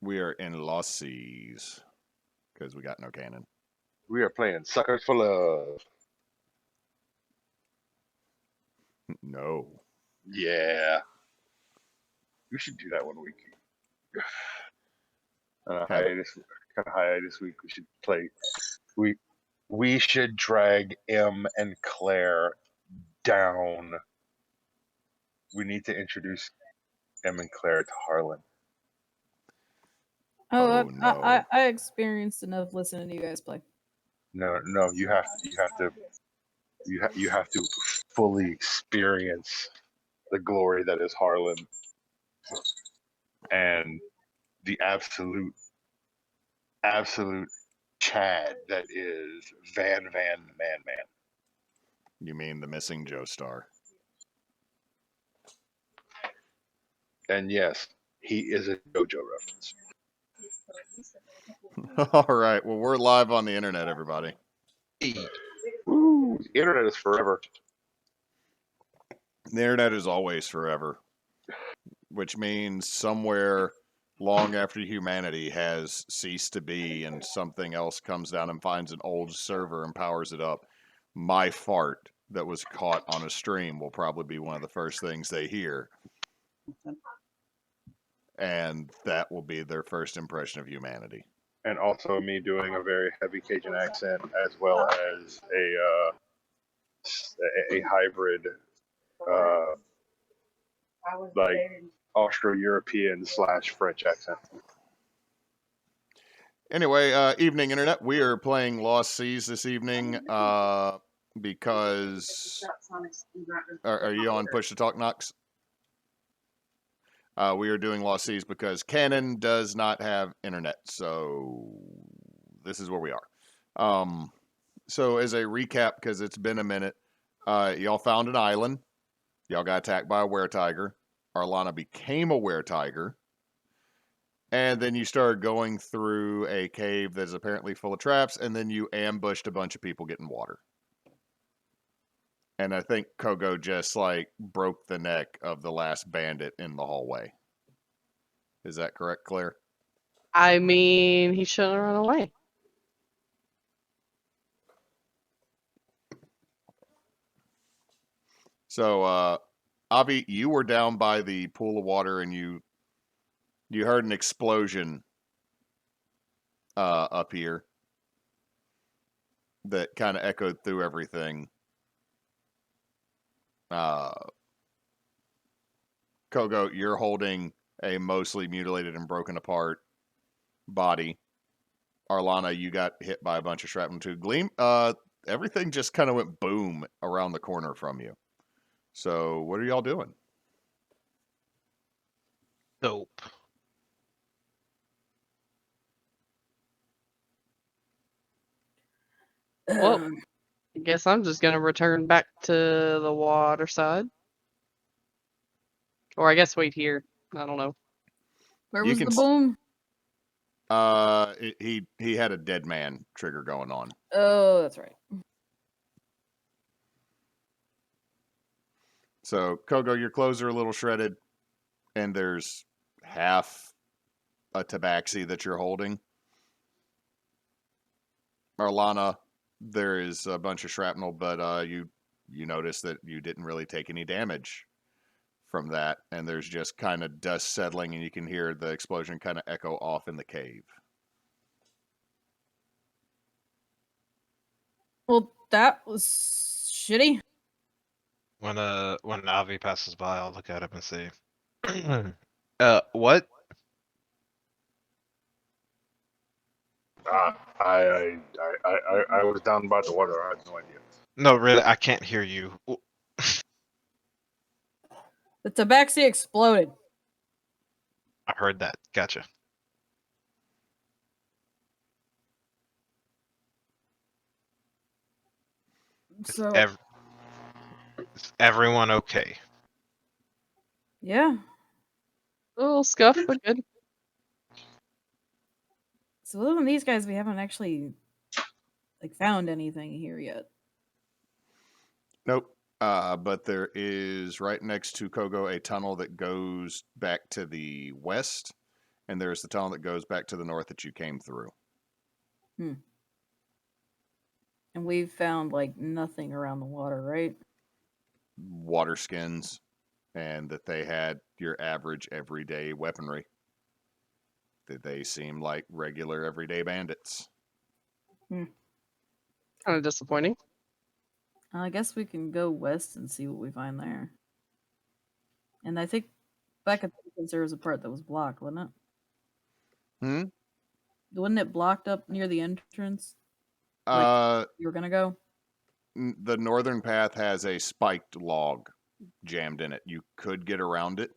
We are in Lost Seas because we got no cannon. We are playing Suckers for Love. No. Yeah. We should do that one week. Hiatus week. We should play. We should drag M and Claire down. We need to introduce M and Claire to Harlan. Oh, no. I experienced enough listening to you guys play. No, you have to fully experience the glory that is Harlan and the absolute Chad that is Van Man. You mean the missing Joestar? And yes, he is a JoJo reference. All right. Well, we're live on the internet, everybody. Woo, the internet is forever. The internet is always forever, which means somewhere long after humanity has ceased to be and something else comes down and finds an old server and powers it up, my fart that was caught on a stream will probably be one of the first things they hear. And that will be their first impression of humanity. And also me doing a very heavy Cajun accent as well as a hybrid like Austro-European / French accent. Anyway, evening internet. We are playing Lost Seas this evening because... Are you on Push to Talk, Nox? We are doing Lost Seas because Canon does not have internet, so this is where we are. So as a recap, because it's been a minute, y'all found an island. Y'all got attacked by a were-tiger. Arlanna became a were-tiger. And then you started going through a cave that's apparently full of traps, and then you ambushed a bunch of people getting water. And I think Kogo just, like, broke the neck of the last bandit in the hallway. Is that correct, Claire? I mean, he shouldn't have run away. So, Avie, you were down by the pool of water, and you heard an explosion up here that kind of echoed through everything. Kogo, you're holding a mostly mutilated and broken apart body. Arlanna, you got hit by a bunch of shrapnel too. Gleam, everything just kind of went boom around the corner from you. So, what are y'all doing? Dope. Well, I guess I'm just gonna return back to the water side. Or I guess wait here. I don't know. Where You was can the boom? He had a dead man trigger going on. Oh, that's right. So, Kogo, your clothes are a little shredded, and there's half a tabaxi that you're holding. Arlanna, there is a bunch of shrapnel, but you notice that you didn't really take any damage from that, and there's just kind of dust settling, and you can hear the explosion kind of echo off in the cave. Well, that was shitty. When Avie passes by, I'll look at him and say, what? I was down by the water. I had no idea. No, really, I can't hear you. The tabaxi exploded. I heard that. Gotcha. So Is everyone okay? yeah. A little scuff, but good. So other than these guys, we haven't actually found anything here yet. Nope. But there is right next to Kogo a tunnel that goes back to the west, and there's the tunnel that goes back to the north that you came through. And we've found like nothing around the water, right? Water skins, and that they had your average everyday weaponry. That they seem like regular everyday bandits. Kind of disappointing. I guess we can go west and see what we find there. And I think back at the entrance there was a part that was blocked, wasn't it? Wasn't it blocked up near the entrance? You were gonna go? The northern path has a spiked log jammed in it. You could get around it.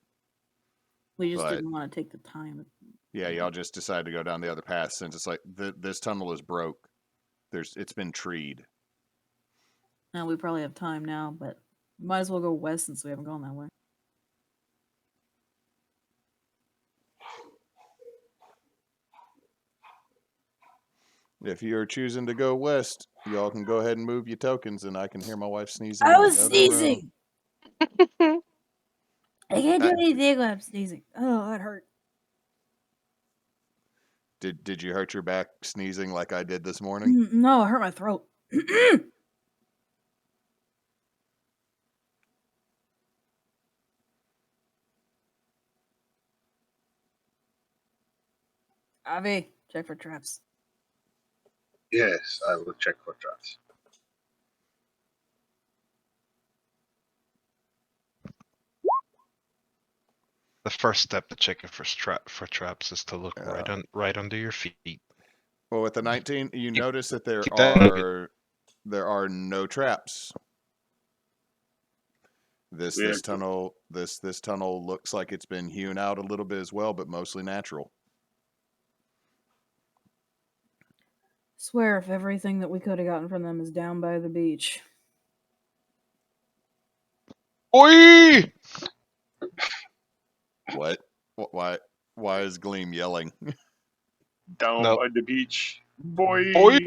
We just But- didn't want to take the time. Yeah, y'all just decided to go down the other path since it's like this tunnel is broke. It's been treed. Now we probably have time now, but we might as well go west since we haven't gone that way. If you're choosing to go west, y'all can go ahead and move your tokens, and I can hear my wife sneezing. I in was the other room. sneezing. I can't do anything when I'm sneezing. Oh, that hurt. Did you hurt your back sneezing like I did this morning? No, it hurt my throat. Avie, check for traps. Yes, I will check for traps. The first step to checking for traps is to look Yeah. right under your feet. Well, with the 19, you notice that there keep that are no traps. This Weird. tunnel this tunnel looks like it's been hewn out a little bit as well, but mostly natural. Swear if everything that we could have gotten from them is down by the beach. Oi! What? Why is Gleam yelling? Down Nope. by the beach, boy. Oi!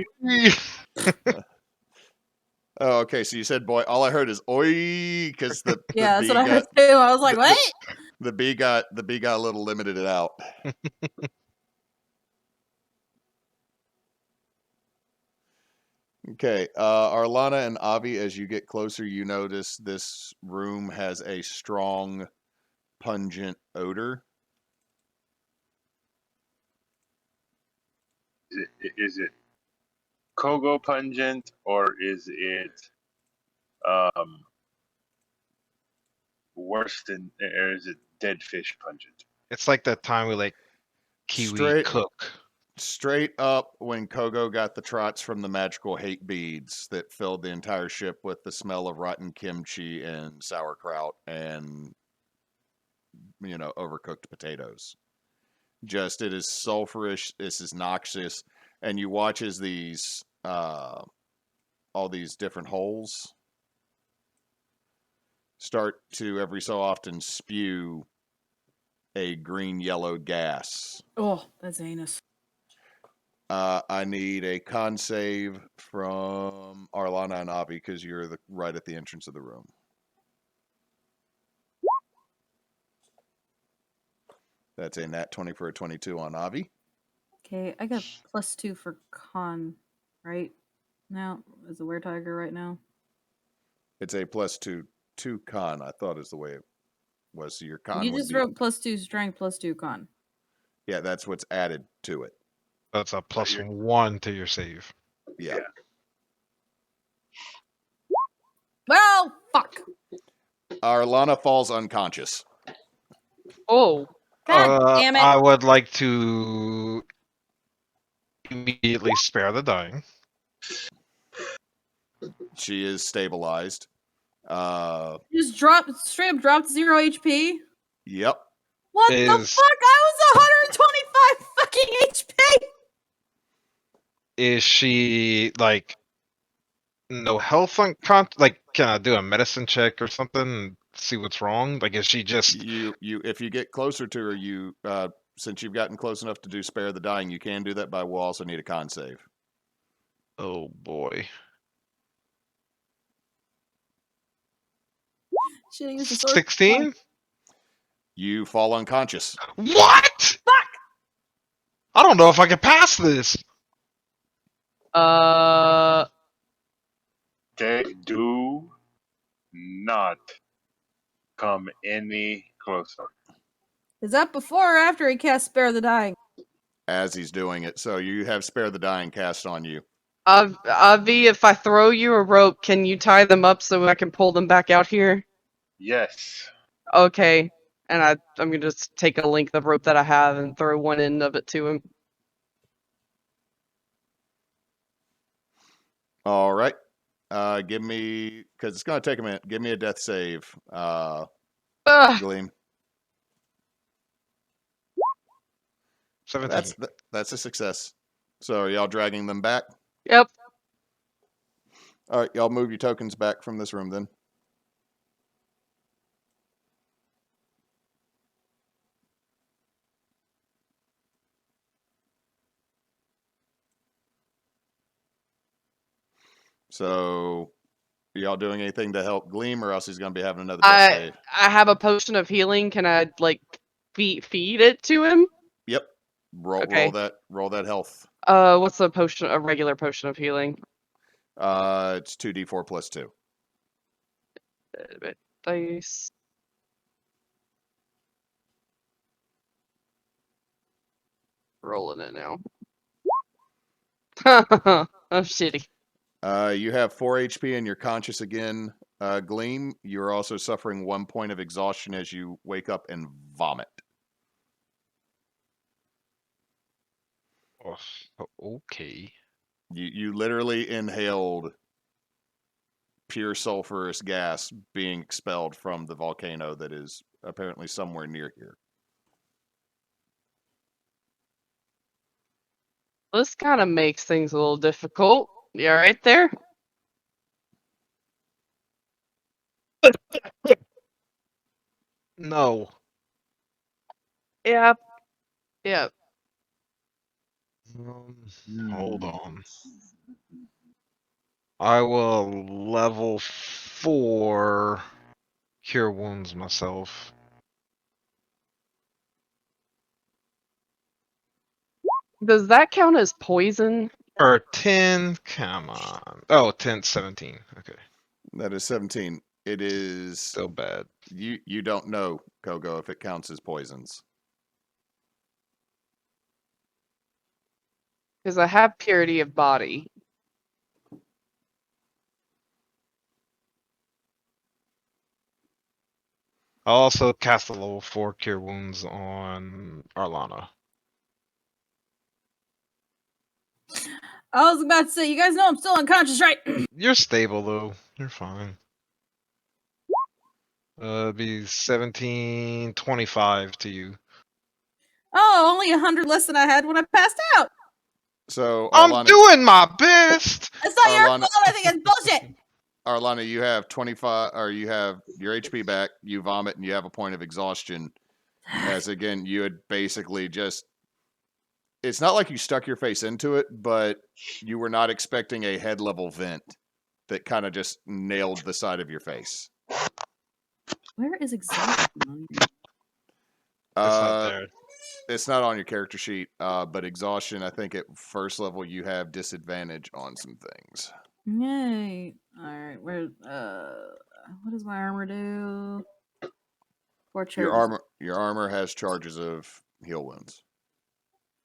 Oh, okay. So you said boy. All I heard is oi, because the Yeah, bee that's what I heard got too. I was like, the- what? the bee got a little limited it out. Okay, Arlanna and Avie, as you get closer, you notice this room has a strong, pungent odor. Is it Kogo pungent or is it worse than, or is it dead fish pungent? It's like that time we like kiwi cook. Straight up, when Kogo got the trots from the magical hate beads that filled the entire ship with the smell of rotten kimchi and sauerkraut and, overcooked potatoes. Just, it is sulfurish. This is noxious. And you watch as these, all these different holes start to every so often spew a green-yellow gas. Oh, that's anus. I need a con save from Arlanna and Avie because you're right at the entrance of the room. That's a nat 20 for a 22 on Avie. Okay, I got +2 for con, right? Now, is the Were-Tiger right now? It's a +2 con, I thought is the way it was. So your con You would just be... wrote +2 strength, +2 con. Yeah, that's what's added to it. That's a +1 to your save. Yeah. Well, fuck. Arlanna falls unconscious. Oh, God damn it. I would like to immediately spare the dying. She is stabilized. Just straight up dropped 0 HP? Yep. What the fuck? I was 125 fucking HP! Is she like no health like can I do a medicine check or something and see what's wrong? Like is she just You if you get closer to her, since you've gotten close enough to do spare the dying, you can do that, but we'll also need a con save. Oh boy. Should've used the sword. 16? You fall unconscious. What? Fuck! I don't know if I can pass this. Okay, do not come any closer. Is that before or after he cast Spare the Dying? As he's doing it. So you have Spare the Dying cast on you. Avie, if I throw you a rope, can you tie them up so I can pull them back out here? Yes. Okay. And I'm gonna just take a length of rope that I have and throw one end of it to him. All right. Give me, because it's going to take a minute. Give me a death save, Ugh. Gleam. 17. That's a success. So are y'all dragging them back? Yep. All right, y'all move your tokens back from this room then. So, are y'all doing anything to help Gleam, or else he's going to be having another death save? I have a potion of healing. Can I like feed it to him? Yep. Okay. Roll that health. What's a potion? A regular potion of healing? It's 2d4 plus 2. Dice. Rolling it now. Oh, shitty. You have 4 HP and you're conscious again, Gleam. You're also suffering 1 point of exhaustion as you wake up and vomit. Oh, okay. You literally inhaled pure sulfurous gas being expelled from the volcano that is apparently somewhere near here. This kind of makes things a little difficult. You all right there? No. Yep. Yep. Hold on. I will level 4 cure wounds myself. Does that count as poison? Or 10, come on. Oh, 10, 17. Okay. That is 17. It is Still bad. you don't know, Kogo, if it counts as poisons. Because I have purity of body. I'll also cast a level 4 cure wounds on Arlanna. I was about to say, you guys know I'm still unconscious, right? You're stable though. You're fine. It'd be 17, 25 to you. Oh, only 100 less than I had when I passed out. So I'm Arlanna, doing my best. It's not your Arlanna- fault. I think it's bullshit. Arlanna, you have 25, or you have your HP back. You vomit and you have a point of exhaustion. As again, you had basically just. It's not like you stuck your face into it, but you were not expecting a head level vent that kind of just nailed the side of your face. Where is exhaustion on here? It's not there. It's not on your character sheet, but exhaustion, I think at first level you have disadvantage on some things. Yay. Alright, where what does my armor do? Four charges. Your armor has charges of heal wounds.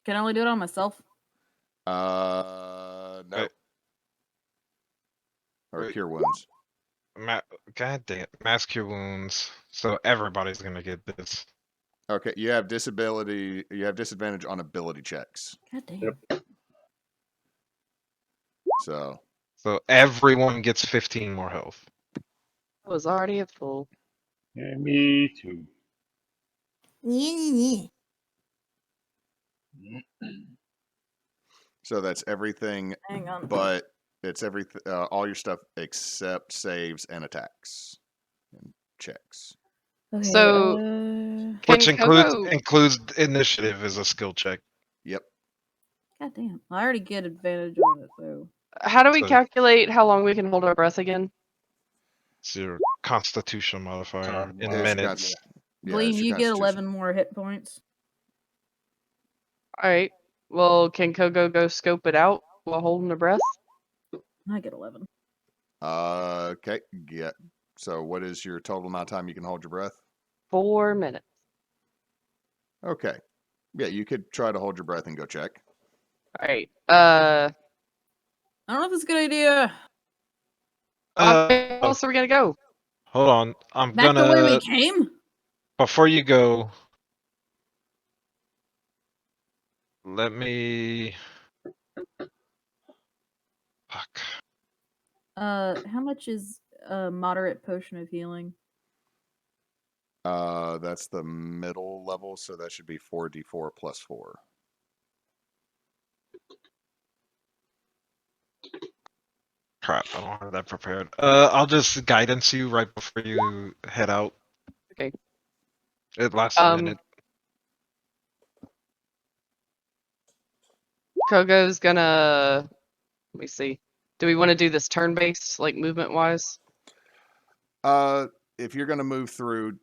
Can I only do it on myself? No. Wait. Or Wait. cure wounds. God damn. Mass cure wounds. So everybody's gonna get this. Okay, you have disadvantage on ability checks. God damn. Yep. So everyone gets 15 more health. I was already at full. Yeah, me too. so that's everything, Hang on. but it's everything, all your stuff except saves and attacks and checks. Okay, So- Which Can includes initiative as a skill check. Yep. God damn. I already get advantage on it, so. How do we So- calculate how long we can hold our breath again? It's your constitution modifier in It's minutes. Yeah, Gleam, it's your you get constitution. 11 more hit points. Alright. Well, can Kogo go scope it out while holding her breath? I get 11. Okay. Yeah. So what is your total amount of time you can hold your breath? 4 minutes. Okay. Yeah, you could try to hold your breath and go check. All right. I don't know if it's a good idea. Where else are we gonna go? Hold on. I'm Back the way we gonna came? before you go. Let me. Fuck. How much is a moderate potion of healing? That's the middle level, so that should be 4d4 plus 4. Crap, I don't have that prepared. I'll just guidance you right before you head out. Okay. It lasts a minute. Kogo's gonna. Let me see. Do we want to do this turn-based, like movement-wise? If you're gonna move through,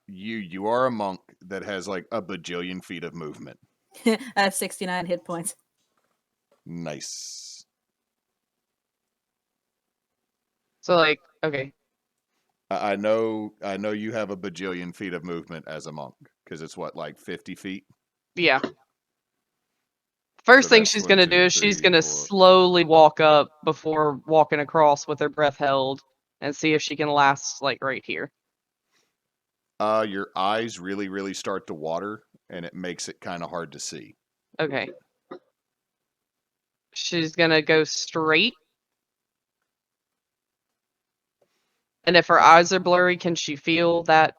you are a monk that has like a bajillion feet of movement. I have 69 hit points. Nice. So, like, okay. I know you have a bajillion feet of movement as a monk because it's what, like 50 feet. Yeah. First So thing that's she's 1, gonna do 2, is she's 3, gonna 4. slowly walk up before walking across with her breath held and see if she can last, like, right here. Your eyes really start to water, and it makes it kind of hard to see. Okay. She's gonna go straight. And if her eyes are blurry, can she feel that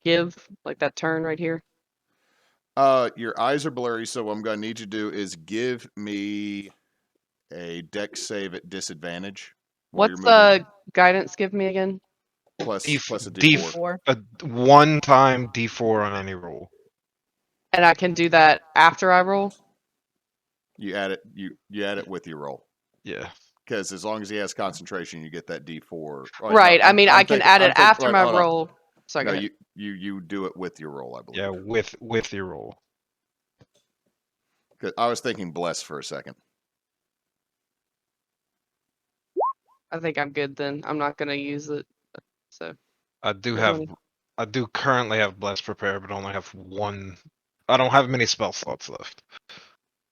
give, like that turn right here? Your eyes are blurry, so what I'm going to need you to do is give me a dex save at disadvantage while What's you're moving. guidance give me again? Plus a D4. d4. 4. A one-time D4 on any roll. And I can do that after I roll? You add it. You add it with your roll. Yeah. Because as long as he has concentration, you get that d4. Oh, Right. No, I mean, I can add it after wait, my hold on. roll. Sorry, go No, ahead. you do it with your roll, I believe. Yeah, with your roll. 'Cause I was thinking bless for a second. I think I'm good then. I'm not gonna use it. So I do Yeah. have 20. I do currently have bless prepared, but only have one. I don't have many spell slots left.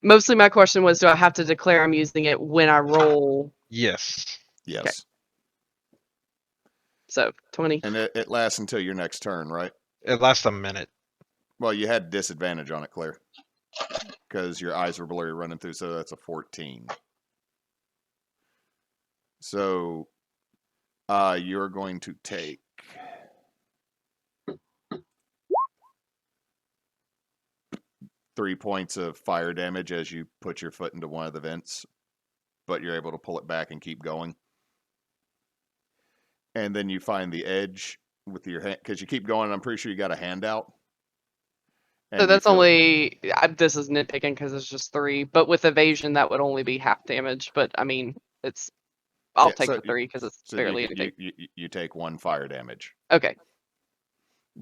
Mostly my question was, do I have to declare I'm using it when I roll? Yes. Yes. So 20. And it lasts until your next turn, right? It lasts a minute. Well, you had disadvantage on it, Claire. Because your eyes were blurry running through, so that's a 14. So you're going to take 3 points of fire damage as you put your foot into one of the vents, but you're able to pull it back and keep going. And then you find the edge with your hand, because you keep going, and I'm pretty sure you got a handout. So that's only, this is nitpicking because it's just 3, but with evasion that would only be half damage. But I mean, I'll take the 3 because it's barely anything. You take 1 fire damage. Okay.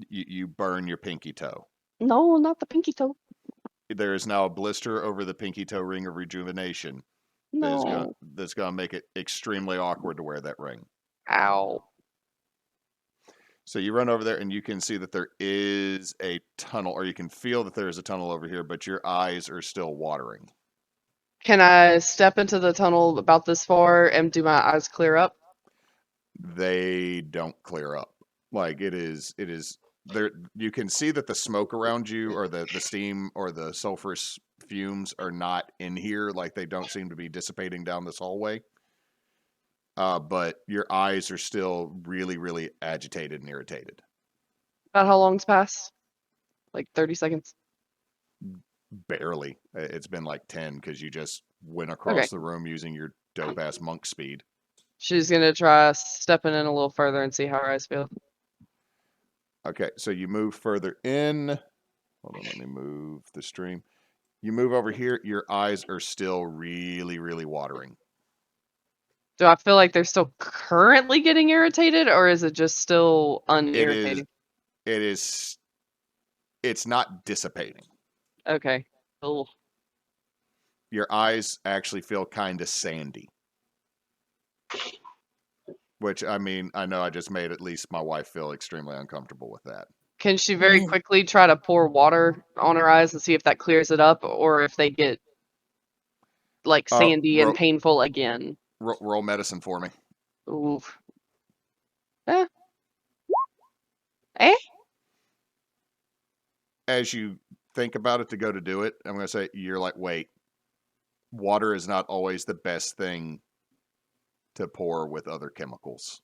You burn your pinky toe. No, not the pinky toe. There is now a blister over the pinky toe ring of rejuvenation. No. That's going to make it extremely awkward to wear that ring. Ow. So you run over there and you can see that there is a tunnel, or you can feel that there is a tunnel over here, but your eyes are still watering. Can I step into the tunnel about this far and do my eyes clear up? They don't clear up. Like it is there. You can see that the smoke around you, or the steam or the sulfurous fumes, are not in here. Like they don't seem to be dissipating down this hallway. But your eyes are still really agitated and irritated. About how long's passed? Like 30 seconds? Barely. It's been like 10 because you just went across Okay. the room using your dope ass monk speed. She's gonna try stepping in a little further and see how her eyes feel. Okay, so you move further in. Hold on, let me move the stream. You move over here, your eyes are still really watering. Do I feel like they're still currently getting irritated, or is it just still unirritating? It's not dissipating. Okay. Oh. Your eyes actually feel kind of sandy. Which, I mean, I know I just made at least my wife feel extremely uncomfortable with that. Can she very quickly try to pour water on her eyes and see if that clears it up, or if they get, like, sandy and painful again? Roll medicine for me. Oof. Eh? As you think about it to go to do it, I'm going to say, you're like, wait, water is not always the best thing to pour with other chemicals.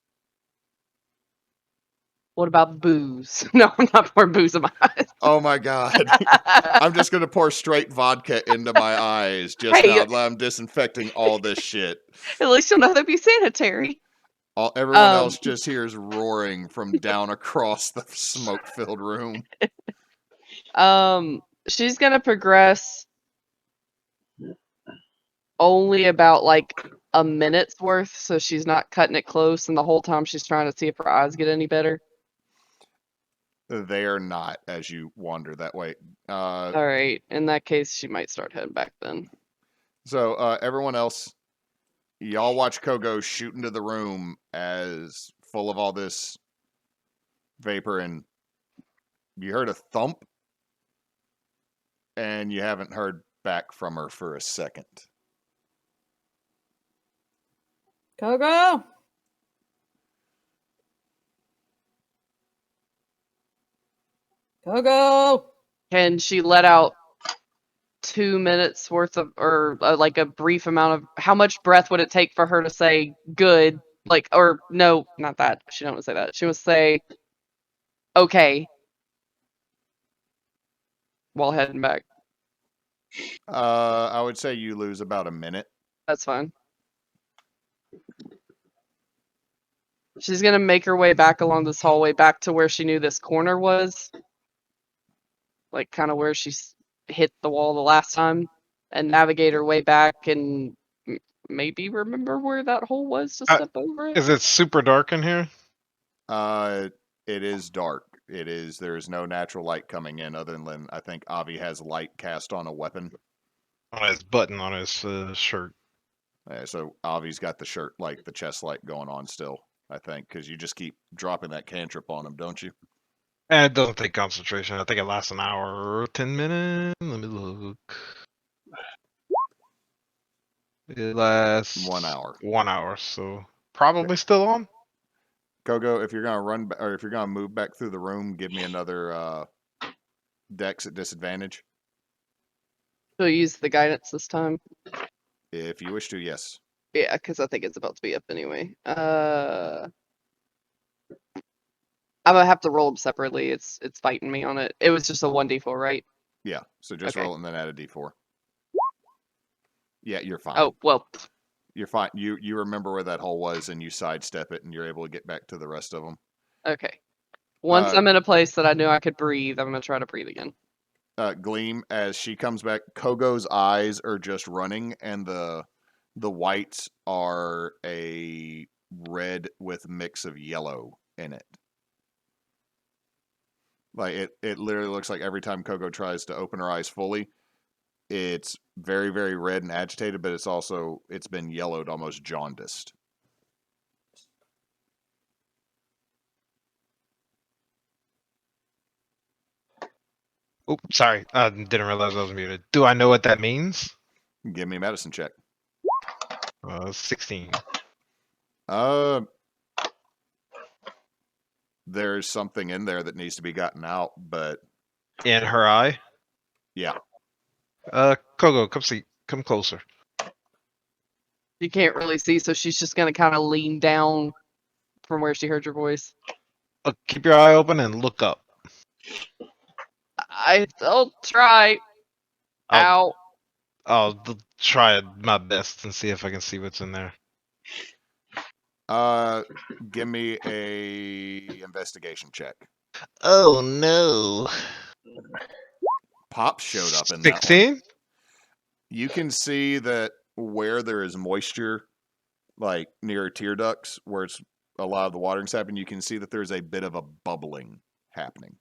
What about booze? No, I'm not pouring booze in my eyes. Oh my god. I'm just going to pour straight vodka into my eyes just now. I'm disinfecting all this shit. At least you'll know that'd be sanitary. Everyone else just hears roaring from down across the smoke-filled room. She's going to progress only about, like, a minute's worth, so she's not cutting it close, and the whole time she's trying to see if her eyes get any better. They are not, as you wander that way. Alright, in that case, she might start heading back then. So, everyone else, y'all watch Kogo shoot into the room as full of all this vapor, and you heard a thump, and you haven't heard back from her for a second. Kogo! Kogo! Can she let out 2 minutes worth of, or like a brief amount of, how much breath would it take for her to say good, like, or no, not that, she don't say that, she would say okay while heading back? I would say you lose about a minute. That's fine. She's gonna make her way back along this hallway back to where she knew this corner was, like kind of where she hit the wall the last time, and navigate her way back and maybe remember where that hole was to step over it. Is it super dark in here? It is dark. It is. There's no natural light coming in other than I think Avie has light cast on a weapon. On his button on his shirt. So Avie's got the shirt, like the chest light going on still, I think, because you just keep dropping that cantrip on him, don't you? And it doesn't take concentration. I think it lasts an hour or 10 minutes. Let me look. It lasts 1 hour. 1 hour, so probably still on. Kogo, if you're gonna run or if you're gonna move back through the room, give me another dex at disadvantage. She'll use the guidance this time. If you wish to, yes. Yeah, because I think it's about to be up anyway. I'm gonna have to roll them separately. It's fighting me on it. It was just a 1d4, right? Yeah. So just roll it and then add a d4. Yeah, you're fine. Oh well. You're fine. You remember where that hole was, and you sidestep it, and you're able to get back to the rest of them. Okay. Once I'm in a place that I knew I could breathe, I'm gonna try to breathe again. Gleam, as she comes back, Kogo's eyes are just running, and the whites are a red with mix of yellow in it. Like it literally looks like every time Kogo tries to open her eyes fully, it's very, very red and agitated, but it's been yellowed, almost jaundiced. Oh, sorry. I didn't realize I was muted. Do I know what that means? Give me a medicine check. 16. There's something in there that needs to be gotten out, but In her eye? yeah. Kogo, come closer. You can't really see, so she's just gonna kind of lean down from where she heard your voice. Keep your eye open and look up. I'll try. Ow. I'll try my best and see if I can see what's in there. Give me a investigation check. Oh no. Pop showed up in 16? that one. You can see that where there is moisture, like near tear ducts, where it's a lot of the watering's happening, you can see that there's a bit of a bubbling happening.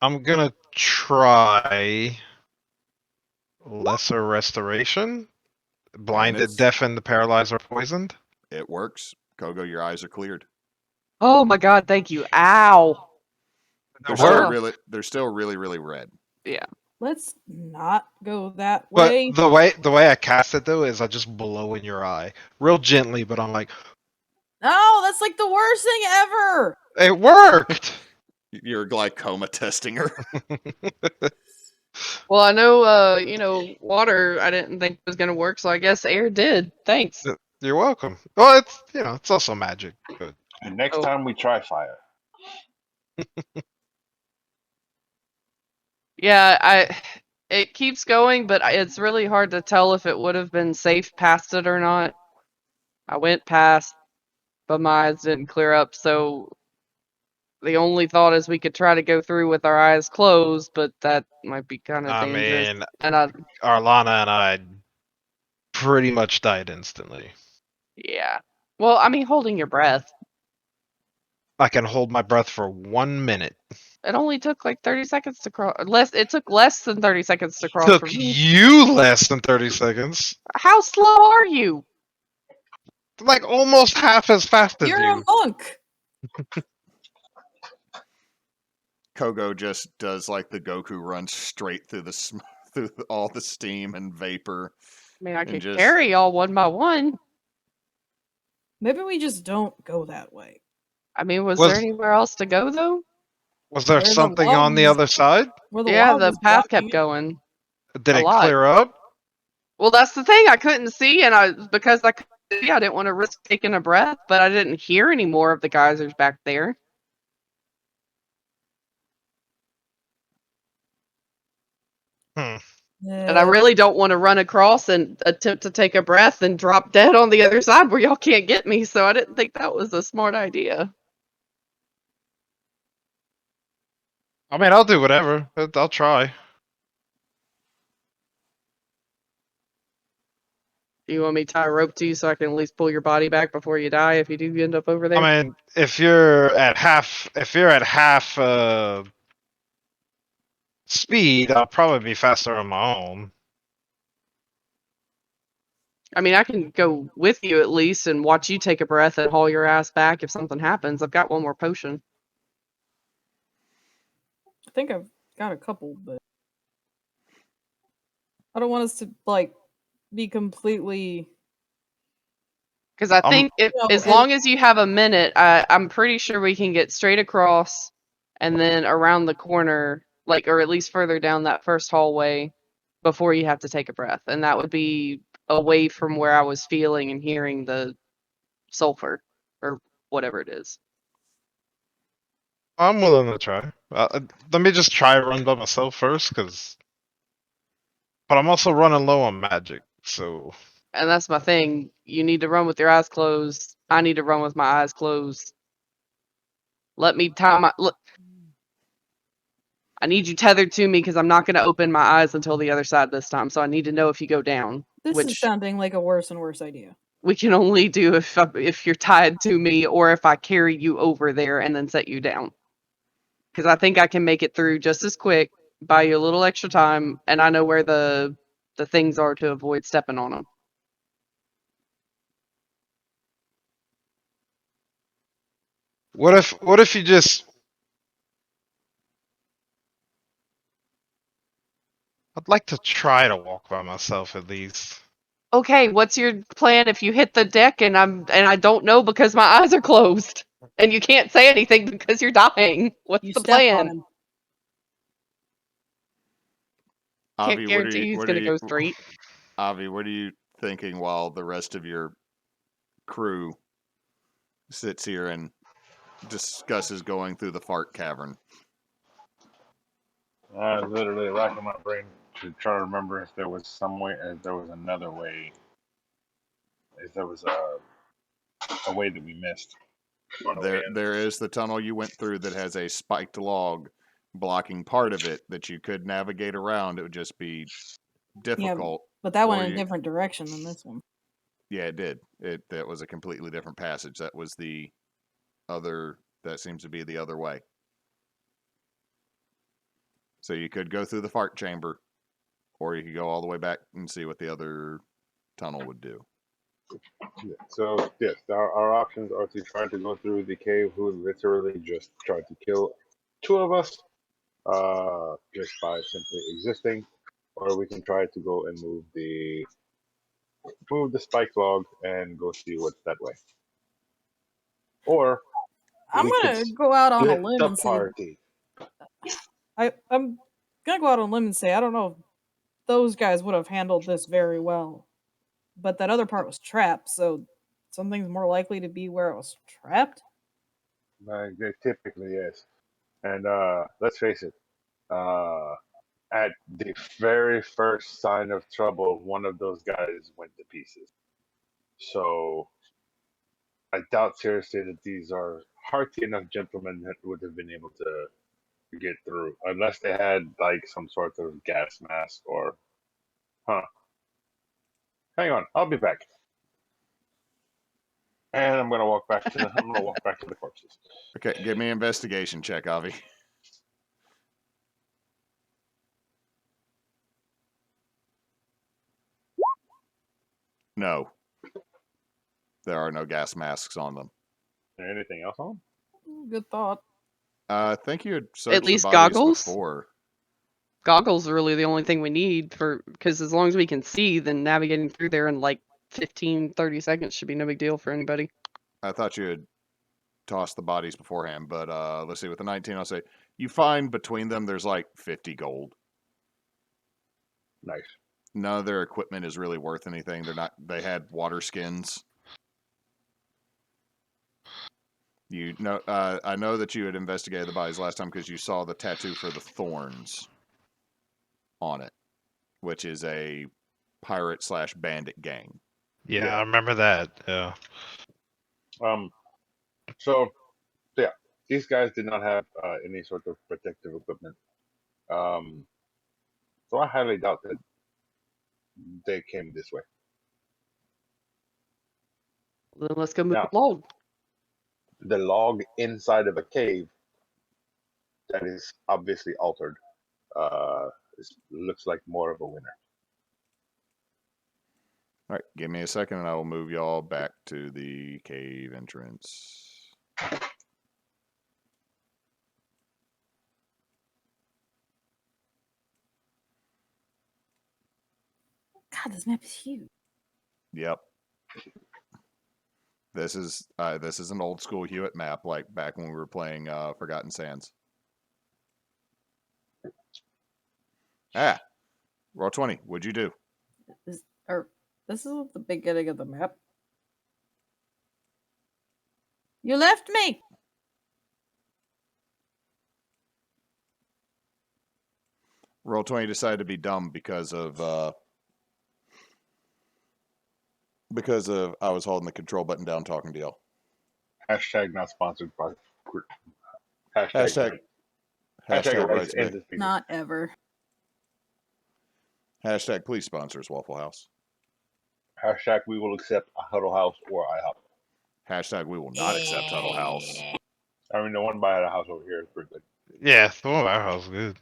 I'm gonna try Lesser restoration? Blinded, it's- deafened, paralyzed, or poisoned? It works. Kogo, your eyes are cleared. Oh my god, thank you. Ow. They're It still worked. really, they're still really red. Yeah. Let's not go that But way. the way I cast it though is I just blow in your eye, real gently. But I'm like, No, that's like the worst thing ever. it worked. You're glaucoma testing her. Well, I know, water I didn't think was gonna work, so I guess air did. Thanks. You're welcome. Well, it's it's also magic. But And next Oh. time we try fire. Yeah, it keeps going, but it's really hard to tell if it would have been safe past it or not. I went past, but my eyes didn't clear up, so the only thought is we could try to go through with our eyes closed, but that might be kind of I dangerous. mean, And Arlanna and I pretty much died instantly. yeah. Well, I mean, holding your breath. I can hold my breath for 1 minute. It only took like 30 seconds to cross. It took less than 30 seconds to cross Took for me. you less than 30 seconds. How slow are you? Like almost half as fast as You're you. a monk. Kogo just does like the Goku run straight through through all the steam and vapor. I mean, I And could just- carry y'all one by one. Maybe we just don't go that way. I mean, was Was- there anywhere else to go though? Was there Where the something on the logs- other side? Where the Yeah, log the was path blocking kept it. going. Did A it lot. clear up? Well, that's the thing. I couldn't see, and because I couldn't see, I didn't want to risk taking a breath. But I didn't hear any more of the geysers back there. And I really don't want to run across and attempt to take a breath and drop dead on the other side where y'all can't get me. So I didn't think that was a smart idea. I mean, I'll do whatever. I'll try. Do you want me to tie a rope to you so I can at least pull your body back before you die if you do end up over there? I mean, if you're at half speed, I'll probably be faster on my own. I mean, I can go with you at least and watch you take a breath and haul your ass back if something happens. I've got one more potion. I think I've got a couple, but I don't want us to like be completely. Because I think No, as and- long as you have a minute, I'm pretty sure we can get straight across and then around the corner, or at least further down that first hallway before you have to take a breath. And that would be away from where I was feeling and hearing the sulfur or whatever it is. I'm willing to try. Let me just try run by myself first, but I'm also running low on magic, so And that's my thing. You need to run with your eyes closed. I need to run with my eyes closed. Let me tie my look. I need you tethered to me because I'm not going to open my eyes until the other side this time. So I need to know if you go down, This which is sounding like a worse and worse idea. we can only do if you're tied to me or if I carry you over there and then set you down. Because I think I can make it through just as quick, buy you a little extra time, and I know where the things are to avoid stepping on them. what if you just I'd like to try to walk by myself at least. Okay, what's your plan if you hit the deck and I don't know because my eyes are closed and you can't say anything because you're dying? What's You the step on plan? him. Can't Avi, guarantee he's gonna go straight. Avi, what are you thinking while the rest of your crew sits here and discusses going through the fart cavern? I was literally racking my brain to try to remember if there was some way, if there was another way, if there was a way that we missed. on the way in. There is the tunnel you went through that has a spiked log blocking part of it that you could navigate around. It would just be difficult. But that went Or in a you- different direction than this one. Yeah, it did. That was a completely different passage. That was the other. That seems to be the other way. So you could go through the fart chamber, or you could go all the way back and see what the other tunnel would do. Yeah. So yes, our options are to try to go through the cave, who literally just tried to kill 2 of us, just by simply existing, or we can try to go and move the spike log and go see what's that way. Or I'm we gonna could go out on a split limb the and say party. I'm gonna go out on a limb and say I don't know if those guys would have handled this very well, but that other part was trapped, so something's more likely to be where it was trapped. It typically is, and let's face it. At the very first sign of trouble, one of those guys went to pieces. So I doubt seriously that these are hearty enough gentlemen that would have been able to get through, unless they had like some sort of gas mask or, huh? Hang on, I'll be back. And I'm gonna walk back to the corpses. Okay, give me an investigation check, Avie. No. There are no gas masks on them. Is there anything else on? Good thought. I think you had searched least the bodies goggles? before. Goggles are really the only thing we need because as long as we can see, then navigating through there in like 15, 30 seconds should be no big deal for anybody. I thought you had tossed the bodies beforehand, but let's see. With the 19, I'll say you find between them there's like 50 gold. Nice. None of their equipment is really worth anything. They had water skins. You know, I know that you had investigated the bodies last time because you saw the tattoo for the thorns on it, which is a pirate/bandit gang. Yeah, Yeah. I remember that. Yeah. So yeah, these guys did not have any sort of protective equipment. So I highly doubt that they came this way. Then let's go move Now, the log. the log inside of a cave that is obviously altered looks like more of a winner. All right, give me a second and I will move y'all back to the cave entrance. God, this map is huge. Yep. This is an old school Hewitt map, like back when we were playing Forgotten Sands. Ah, roll 20. What'd you do? This is the beginning of the map. You left me. Roll 20 decided to be dumb because of I was holding the control button down talking to y'all. Hashtag not sponsored by. Hashtag rights end bait. this video. Not ever. Hashtag please sponsor us, Waffle House. Hashtag we will accept a Huddle House or IHOP. Hashtag we will not accept Huddle House. I mean, the one by the house over here is pretty good. Yeah, the one at our house is good.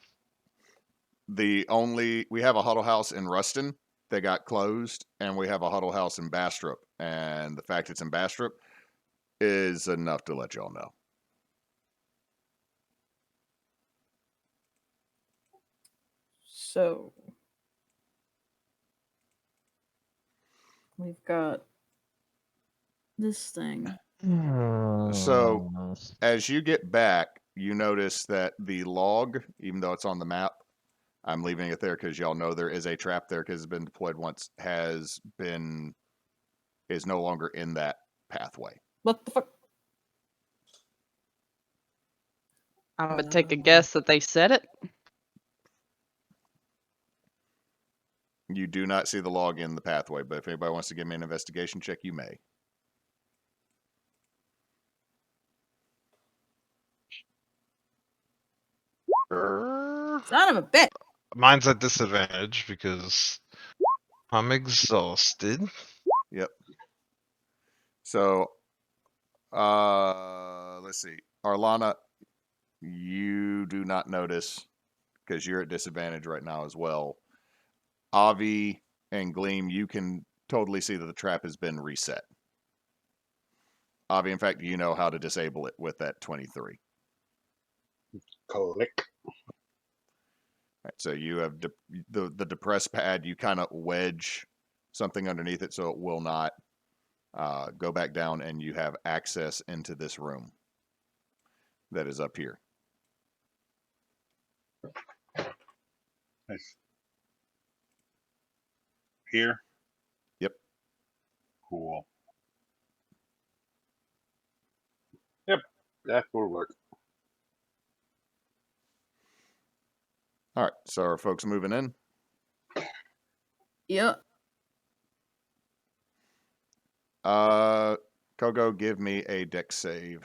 We have a Huddle House in Ruston that got closed, and we have a Huddle House in Bastrop, and the fact it's in Bastrop is enough to let y'all know. So we've got this thing. So as you get back, you notice that the log, even though it's on the map, I'm leaving it there because y'all know there is a trap there because it's been deployed once, is no longer in that pathway. What the fuck? I'm gonna take a guess that they said it. You do not see the log in the pathway, but if anybody wants to give me an investigation check, you may. Son of a bitch. Mine's at disadvantage because I'm exhausted. Yep. So, let's see. Arlanna, you do not notice because you're at disadvantage right now as well. Avie and Gleam, you can totally see that the trap has been reset. Avie, in fact, you know how to disable it with that 23. Click. Right, so you have the depress pad. You kind of wedge something underneath it so it will not go back down, and you have access into this room that is up here. Nice. Here? Yep. Cool. Yep, that will work. All right, so are folks moving in? Yep. Kogo, give me a dex save.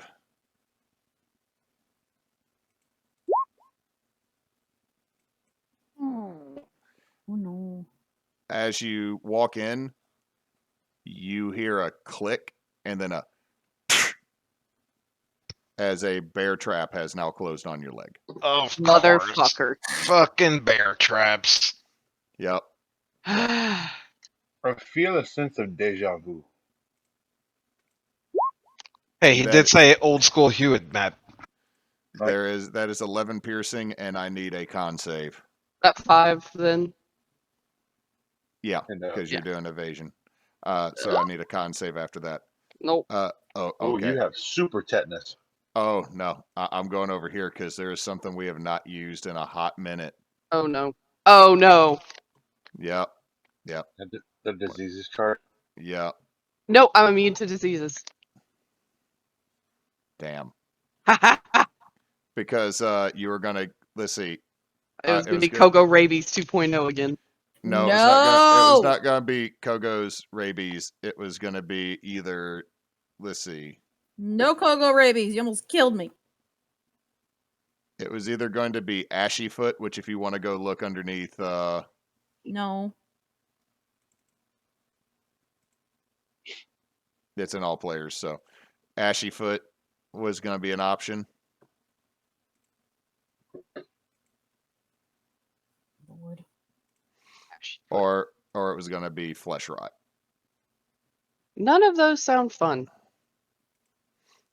Oh no. As you walk in, you hear a click and then a as a bear trap has now closed on your leg. Of course. Motherfucker. Fucking bear traps. Yep. I feel a sense of deja vu. Hey, he did say old school Hewitt, Matt. Right. That is 11 piercing, and I need a con save. That 5 then. Yeah, And, because you're yeah. doing evasion. So I need a con save after that. Nope. Oh, oh, okay. you have super tetanus. Oh no, I'm going over here because there is something we have not used in a hot minute. Oh no. Oh no. Yep. The diseases chart. Yep. Nope, I'm immune to diseases. Damn. it Because you were gonna let's see. was It gonna was be good. Kogo Rabies 2.0 again. No, No! it was not gonna be Kogo's rabies. It was gonna be either let's see. No Kogo rabies. You almost killed me. It was either going to be Ashy Foot, which if you want to go look underneath No. it's in all players, so Ashy Foot was gonna be an option. Lord. Or it was gonna be Flesh Rot. None of those sound fun.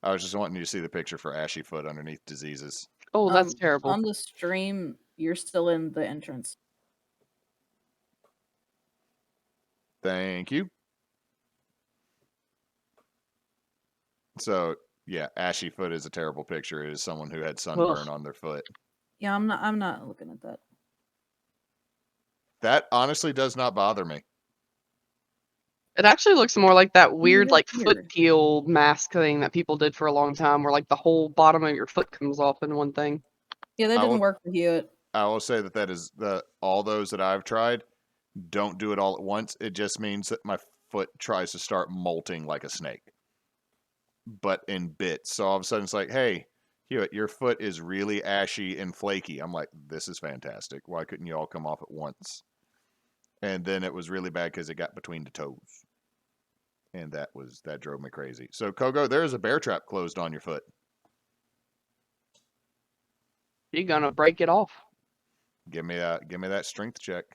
I was just wanting you to see the picture for Ashy Foot underneath diseases. Oh, that's terrible. On the stream, you're still in the entrance. Thank you. So yeah, Ashy Foot is a terrible picture. It is someone who had sunburn on their foot. Yeah, I'm not looking at that. That honestly does not bother me. It actually looks more like that weird, that's like, weird. foot peel mask thing that people did for a long time, where, like, the whole bottom of your foot comes off in one thing. Yeah, that I didn't will- work for Hewitt. I will say that is all those that I've tried don't do it all at once. It just means that my foot tries to start molting like a snake, but in bits. So all of a sudden it's like, hey, Hewitt, your foot is really ashy and flaky. I'm like, this is fantastic. Why couldn't you all come off at once? And then it was really bad because it got between the toes. And that drove me crazy. So Kogo, there is a bear trap closed on your foot. You're gonna break it off. Give me that strength check.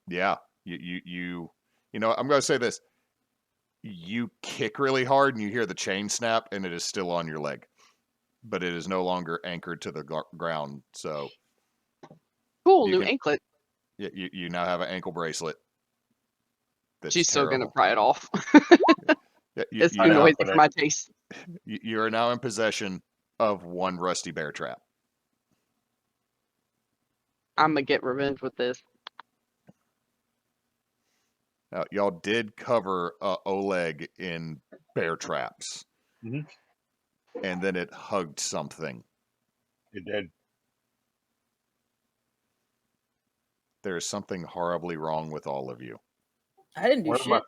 Yeah, you know, I'm going to say this. You kick really hard and you hear the chain snap and it is still on your leg, but it is no longer anchored to the ground. So Cool, you new can- anklet. you now have an ankle bracelet. That's She's still gonna terrible. pry it off. Yeah, It's you too now- noisy for my taste. you are now in possession of one rusty bear trap. I'm gonna get revenge with this. Now, y'all did cover Oleg in bear traps, Mhm. and then it hugged something. It did. There is something horribly wrong with all of you. I didn't do shit.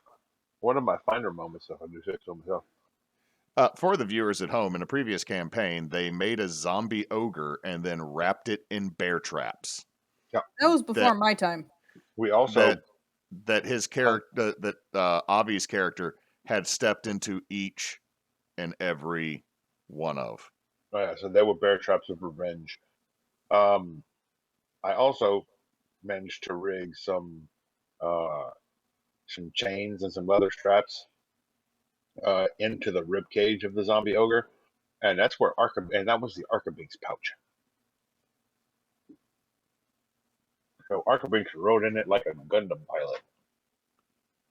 One of my finer moments, if I do say so myself. For the viewers at home, in a previous campaign, they made a zombie ogre and then wrapped it in bear traps. That was before my time. We also That his character, that Avie's character, had stepped into each and every one of. oh yeah, so they were bear traps of revenge. I also managed to rig some chains and some leather straps into the rib cage of the zombie ogre, and that's where and that was the Arkabink's pouch. So Arkabink's rode in it like a Gundam pilot.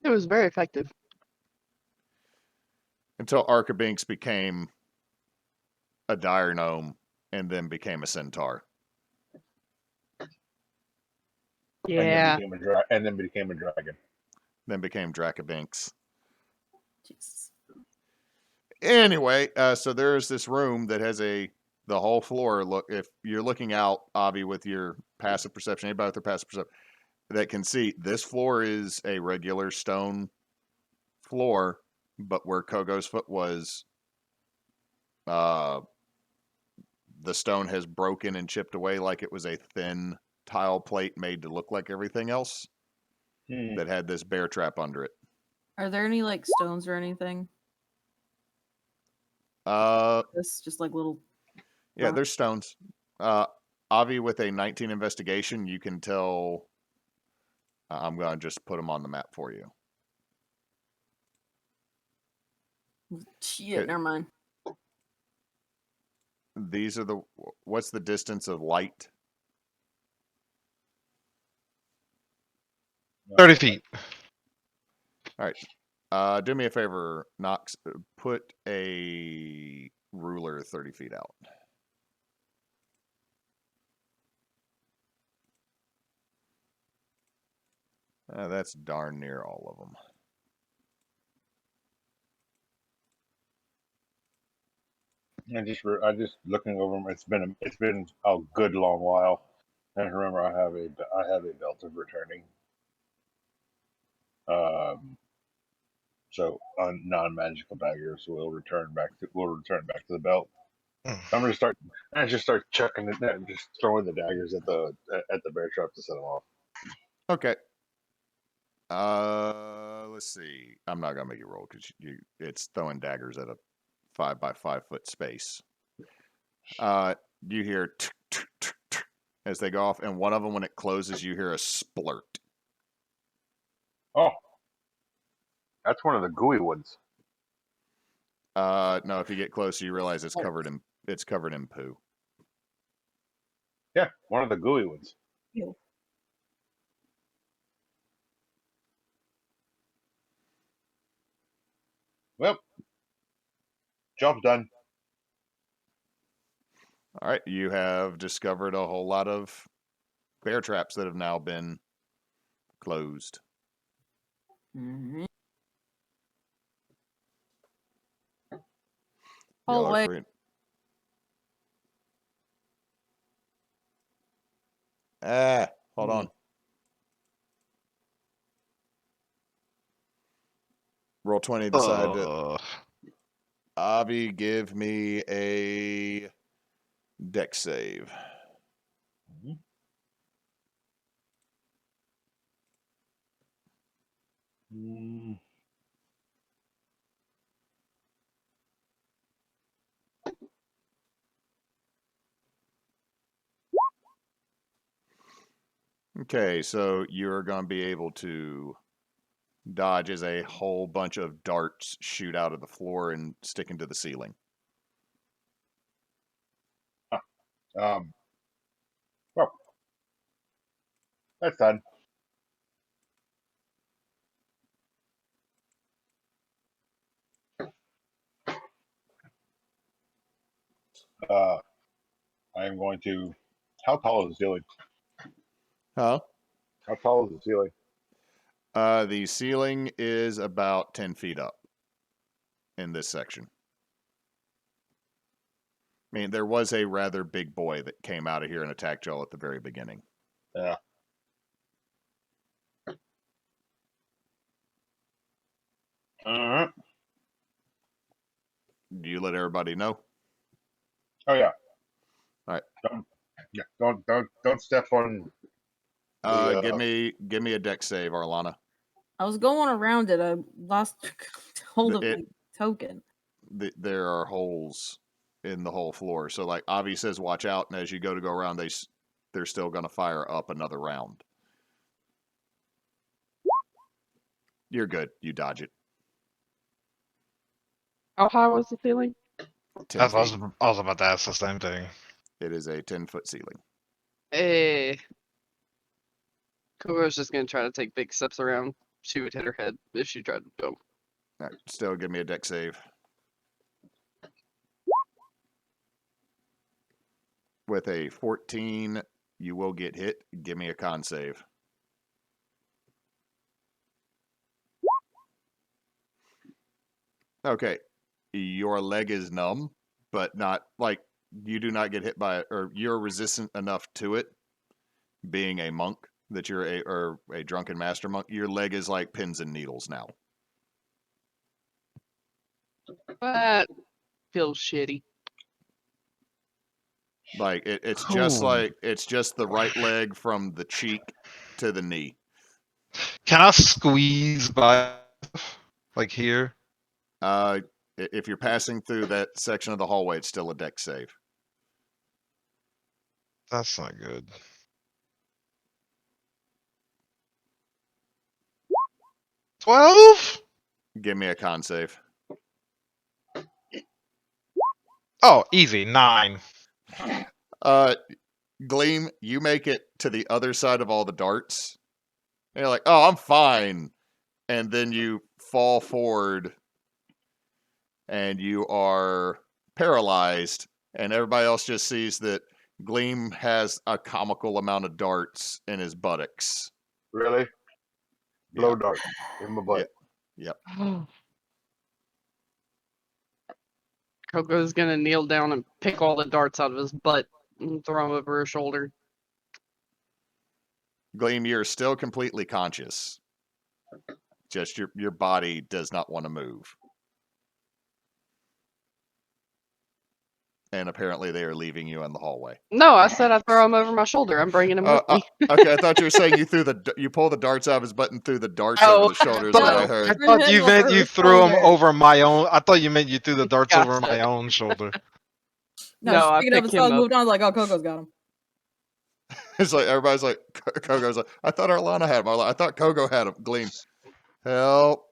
It was very effective. Until Arcabinks became a dire gnome and then became a centaur. Yeah. And then became a dragon. Then became Dracobinks. Jesus. Anyway, so there's this room that has the whole floor. Look, if you're looking out, Avie, with your passive perception, anybody with their passive perception that can see, this floor is a regular stone floor, but where Kogo's foot was, the stone has broken and chipped away like it was a thin tile plate made to look like everything else that had this bear trap under it. Are there any like stones or anything? This just like little. Yeah, there's stones. Avie, with a 19 investigation, you can tell. I'm gonna just put them on the map for you. Shit, never mind. These are the. What's the distance of light? 30 feet. All right. Do me a favor, Nox. Put a ruler 30 feet out. That's darn near all of them. I just looking over them. It's been a good long while, and remember I have a belt of returning. So non-magical daggers will return back to the belt. I'm gonna start. I just start chucking it, just throwing the daggers at the bear trap to set them off. Okay. Let's see. I'm not gonna make you roll because it's throwing daggers at a 5 by 5 foot space. You hear as they go off, and one of them, when it closes, you hear a splurt. Oh, that's one of the gooey ones. No, if you get closer, you realize it's covered in poo. Yeah, one of the gooey ones. Ew. Well, job's done. All right, you have discovered a whole lot of bear traps that have now been closed. Mm-hmm. Y'all are Hallway. free. Hold on. Roll 20, decide to... Avie, give me a dex save. Okay, so you're going to be able to dodge as a whole bunch of darts shoot out of the floor and stick into the ceiling. Well, that's done. I am going to. How tall is the ceiling? Huh? How tall is the ceiling? The ceiling is about 10 feet up in this section. I mean, there was a rather big boy that came out of here and attacked y'all at the very beginning. Yeah. Do you let everybody know? Oh yeah. All right. Don't step on. Give me a dex save, Arlanna. I was going around it. I lost hold of my token. There are holes in the whole floor. So like Avie says, watch out, and as you go around, they're still going to fire up another round. You're good. You dodge it. How high was the ceiling? 10 I was, feet. I was about to ask the same thing. It is a 10-foot ceiling. Eh. Kogo's just gonna try to take big steps around. She would hit her head if she tried to jump. All right, still give me a deck save. With a 14, you will get hit. Give me a con save. Okay. Your leg is numb, but not like you do not get hit by it, or you're resistant enough to it. Being a monk, that you're a drunken master monk, your leg is like pins and needles now. That feels shitty. Like it's just Ooh. like it's just the right leg from the cheek to the knee. Can I squeeze by, like here? If you're passing through that section of the hallway, it's still a deck save. That's not good. 12? Give me a con save. Oh, easy. 9. Gleam, you make it to the other side of all the darts. And you're like, oh, I'm fine. And then you fall forward and you are paralyzed. And everybody else just sees that Gleam has a comical amount of darts in his buttocks. Really? Blow Yeah. dart in my butt. Yep. Kogo's gonna kneel down and pick all the darts out of his butt and throw them over her shoulder. Gleam, you're still completely conscious. Just your body does not want to move. And apparently they are leaving you in the hallway. No, I said I'd throw him over my shoulder. I'm bringing him with me. Okay, I thought you were saying you pull the darts out of his butt and threw the darts Oh, over the shoulders. no. What I I heard. thought you meant you threw them over my own. I thought you meant you threw the darts over Gotcha. my own shoulder. No, No, she I picked it up picked and saw him it up. moved on. I was like, oh, Kogo's got him. It's like everybody's like, Kogo's like, I thought Arlanna had him. I thought Kogo had him. Gleam, help!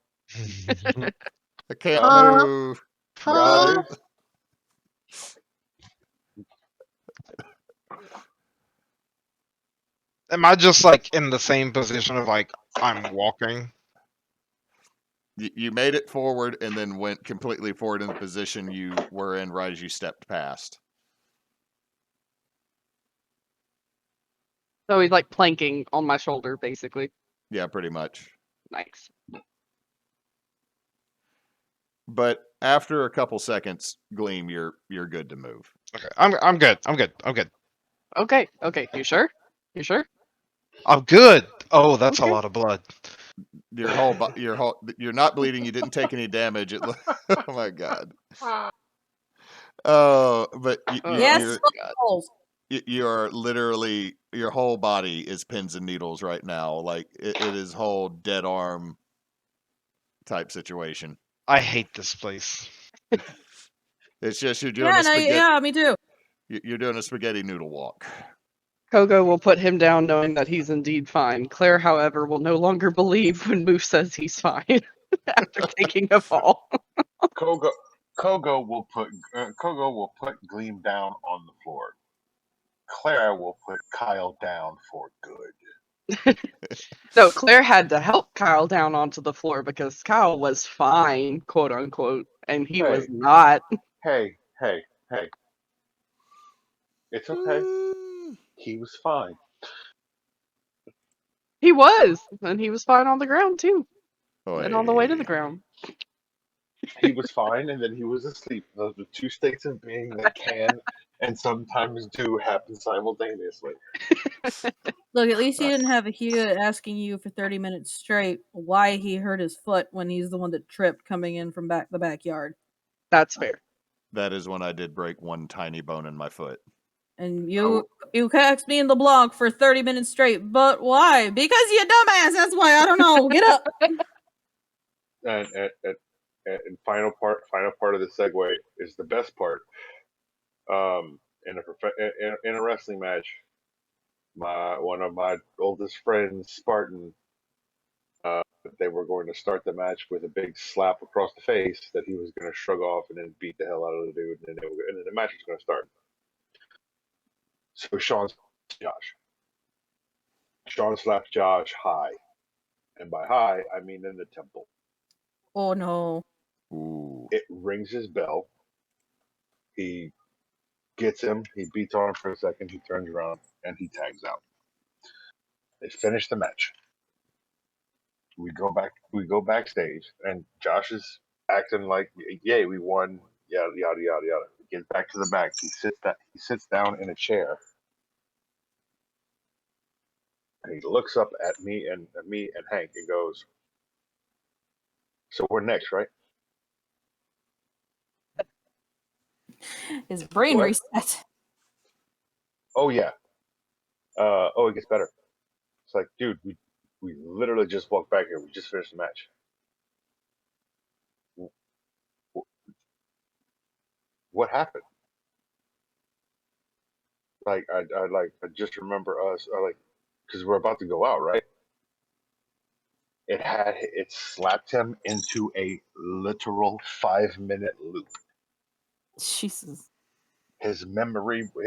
I can't move. Guys, Am I just like in the same position of like I'm walking? You made it forward and then went completely forward in the position you were in right as you stepped past. So he's like planking on my shoulder, basically. Yeah, pretty much. Nice. But after a couple seconds, Gleam, you're good to move. Okay, I'm good. I'm good. I'm good. Okay, okay. You sure? You sure? I'm good. Oh, that's Okay. a lot of blood. You're not bleeding. You didn't take any damage. Oh my god. Oh, but Yes, you're literally, your whole body is pins and needles right now. Like it is whole dead arm type situation. I hate this place. It's just you're doing me too. you're doing a spaghetti noodle walk. Kogo will put him down knowing that he's indeed fine. Claire, however, will no longer believe when Moose says he's fine after taking a fall. Kogo will put Gleam down on the floor. Claire will put Kyle down for good. No, Claire had to help Kyle down onto the floor because Kyle was fine, quote unquote, and he was Hey. not. Hey. It's okay. He was fine. He was, and he was fine on the ground too, and on the way to the Oy. ground. He was fine, and then he was asleep. Those are two states of being that can and sometimes do happen simultaneously. Look, at least he didn't have Ahia asking you for 30 minutes straight why he hurt his foot when he's the one that tripped coming in from the backyard. That's fair. That is when I did break one tiny bone in my foot. And you text me in the blog for 30 minutes straight. But why? Because you dumbass. That's why. I don't know. Get up. And final part of the segue is the best part. In a wrestling match, one of my oldest friends, Spartan, but they were going to start the match with a big slap across the face that he was going to shrug off and then beat the hell out of the dude, and then the match was going to start. So Sean slapped Josh. Sean slapped Josh high, and by high I mean in the temple. Oh no. Ooh. It rings his bell. He gets him. He beats on him for a second. He turns around and he tags out. They finish the match. We go backstage, and Josh is acting like, "Yay, we won!" Yada yada yada yada. He gets back to the back. He sits down in a chair, and he looks up at me and Hank and goes, "So we're next, right?" His brain What? reset. Oh yeah. It gets better. It's like, dude, we literally just walked back here. We just finished the match. What happened? Like I just remember us because we're about to go out, right? It slapped him into a literal 5-minute loop. Jesus. His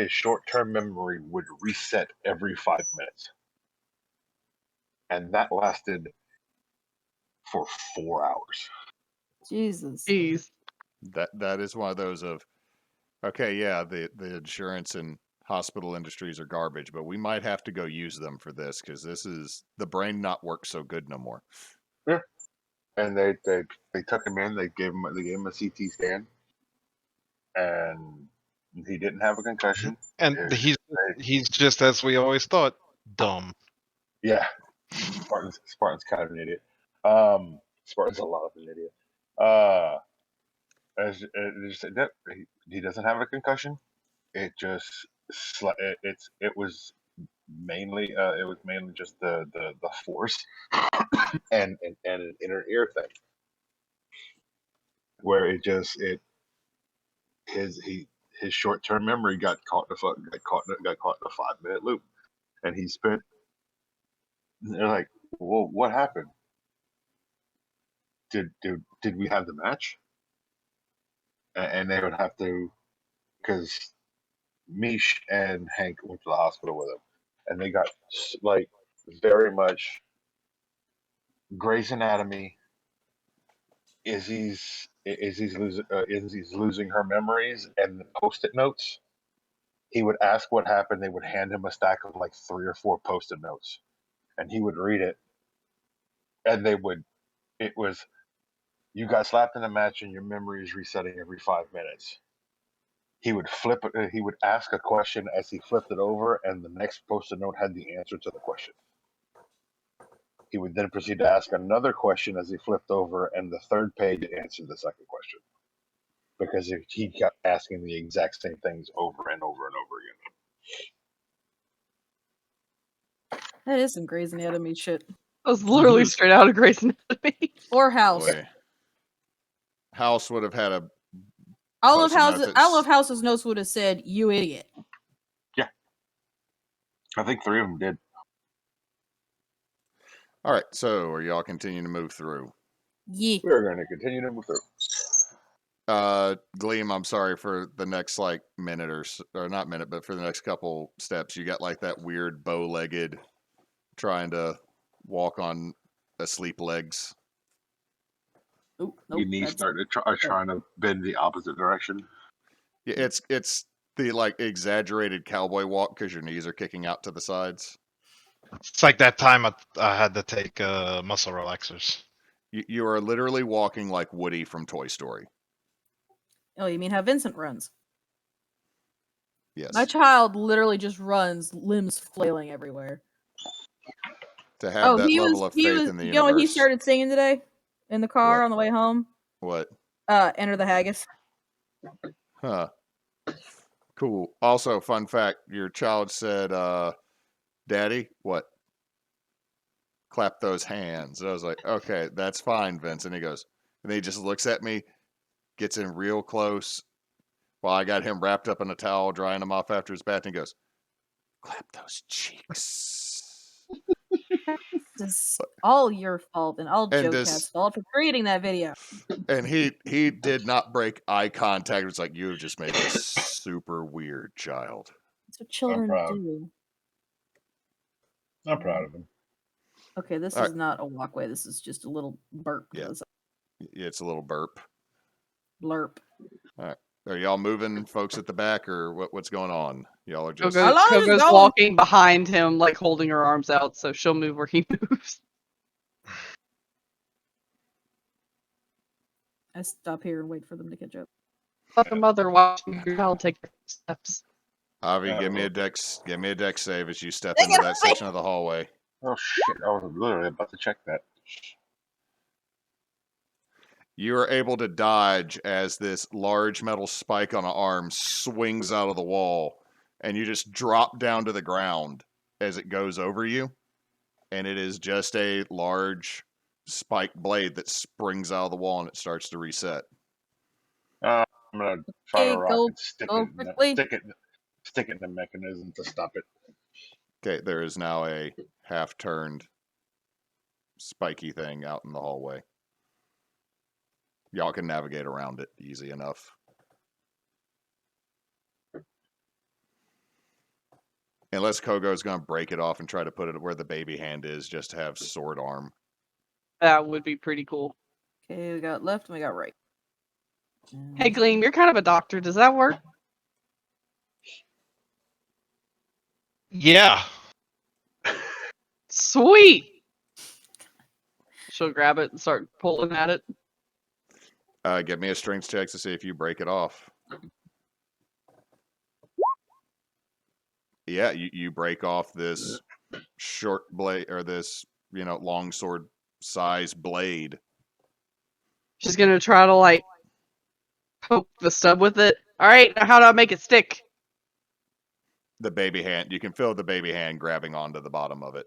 short-term memory would reset every 5 minutes, and that lasted for 4 hours. Jesus. Jeez. That is one of those of, okay, yeah, the insurance and hospital industries are garbage, but we might have to go use them for this because this is the brain not work so good no more. Yeah, and they took him in. They gave him a CT scan, and he didn't have a concussion. And he's just as we always thought, dumb. Yeah, Spartan's kind of an idiot. Spartan's a lot of an idiot. He doesn't have a concussion. It just it was mainly just the force and an inner ear thing where his short term memory got caught in a 5-minute loop, and he spent. They're like, well, what happened? Did we have the match? And they would have to, because Mish and Hank went to the hospital with him, and they got like very much Grey's Anatomy. Izzy's losing her memories and the post-it notes. He would ask what happened. They would hand him a stack of like 3 or 4 post-it notes, and he would read it. And it was, you got slapped in a match and your memory is resetting every 5 minutes. He would flip it. He would ask a question as he flipped it over, and the next post-it note had the answer to the question. He would then proceed to ask another question as he flipped over, and the third page answered the second question, because he kept asking the exact same things over and over and over again. That is some Grey's Anatomy shit. That was literally straight out of Grey's Anatomy. Or House. Boy. House would have had a All of post-it note House's notes would have said, "You idiot." Yeah, I think 3 of them did. All right, so are y'all continuing to move through? Yeah. We're going to continue to move through. Gleam, I'm sorry for the next like minute or not minute, but for the next couple steps, you got like that weird bow-legged trying to walk on asleep legs. Nope, Your knees start trying to bend the opposite direction. Yeah, it's the like exaggerated cowboy walk because your knees are kicking out to the sides. It's like that time I had to take muscle relaxers. You are literally walking like Woody from Toy Story. Oh, you mean how Vincent runs? Yes. My child literally just runs, limbs flailing everywhere. To have that level of faith in the universe. You know what he started singing today in the car on the way home? What? Enter the Haggis. Huh. Cool. Also, fun fact, your child said, Daddy, what? Clap those hands. And I was like, okay, that's fine, Vince. And he goes, and he just looks at me, gets in real close while I got him wrapped up in a towel, drying him off after his bath, and he goes, clap those cheeks. is all your fault and all And Joecat's fault for creating that video. And he did not break eye contact. It's like, you have just made this super weird, child. That's what children proud. do. I'm proud of him. Okay, this All is not a walkway. This is just a little burp. Yeah. It's a little burp. Blurp. All right. Are y'all moving, folks at the back, or what's going on? Y'all are just... Arlanna's Kogo's going. walking behind him, like holding her arms out, so she'll move where he moves. I stop here and wait for them to catch up. Like a mother watching your child take steps. Avi, give me a dex save as you step into that section of the hallway. Oh shit! I was literally about to check that. You are able to dodge as this large metal spike on an arm swings out of the wall, and you just drop down to the ground as it goes over you, and it is just a large spike blade that springs out of the wall and it starts to reset. I'm gonna find a rock go- and stick go it quickly. in the mechanism to stop it. Okay, there is now a half-turned spiky thing out in the hallway. Y'all can navigate around it easy enough. Unless Kogo's going to break it off and try to put it where the baby hand is just to have sword arm. That would be pretty cool. Okay, we got left and we got right. Hey, Gleam, you're kind of a doctor. Does that work? Yeah. Sweet! She'll grab it and start pulling at it. Give me a strength check to see if you break it off. Yeah, you break off this short blade, or this, long sword size blade. She's gonna try to, like, poke the stub with it. Alright, now how do I make it stick? The baby hand, you can feel the baby hand grabbing onto the bottom of it.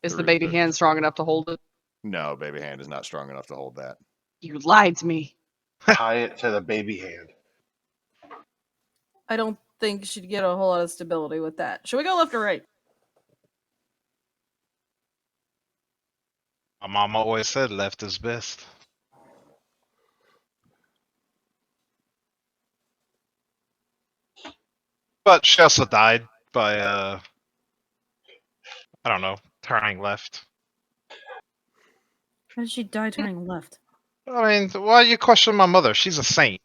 Is the baby hand strong enough to hold it? No, baby hand is not strong enough to hold that. You lied to me. Tie it to the baby hand. I don't think she'd get a whole lot of stability with that. Should we go left or right? My mom always said left is best. But she also died by, I don't know, turning left. How did she die turning left? I mean, why you question my mother? She's a saint.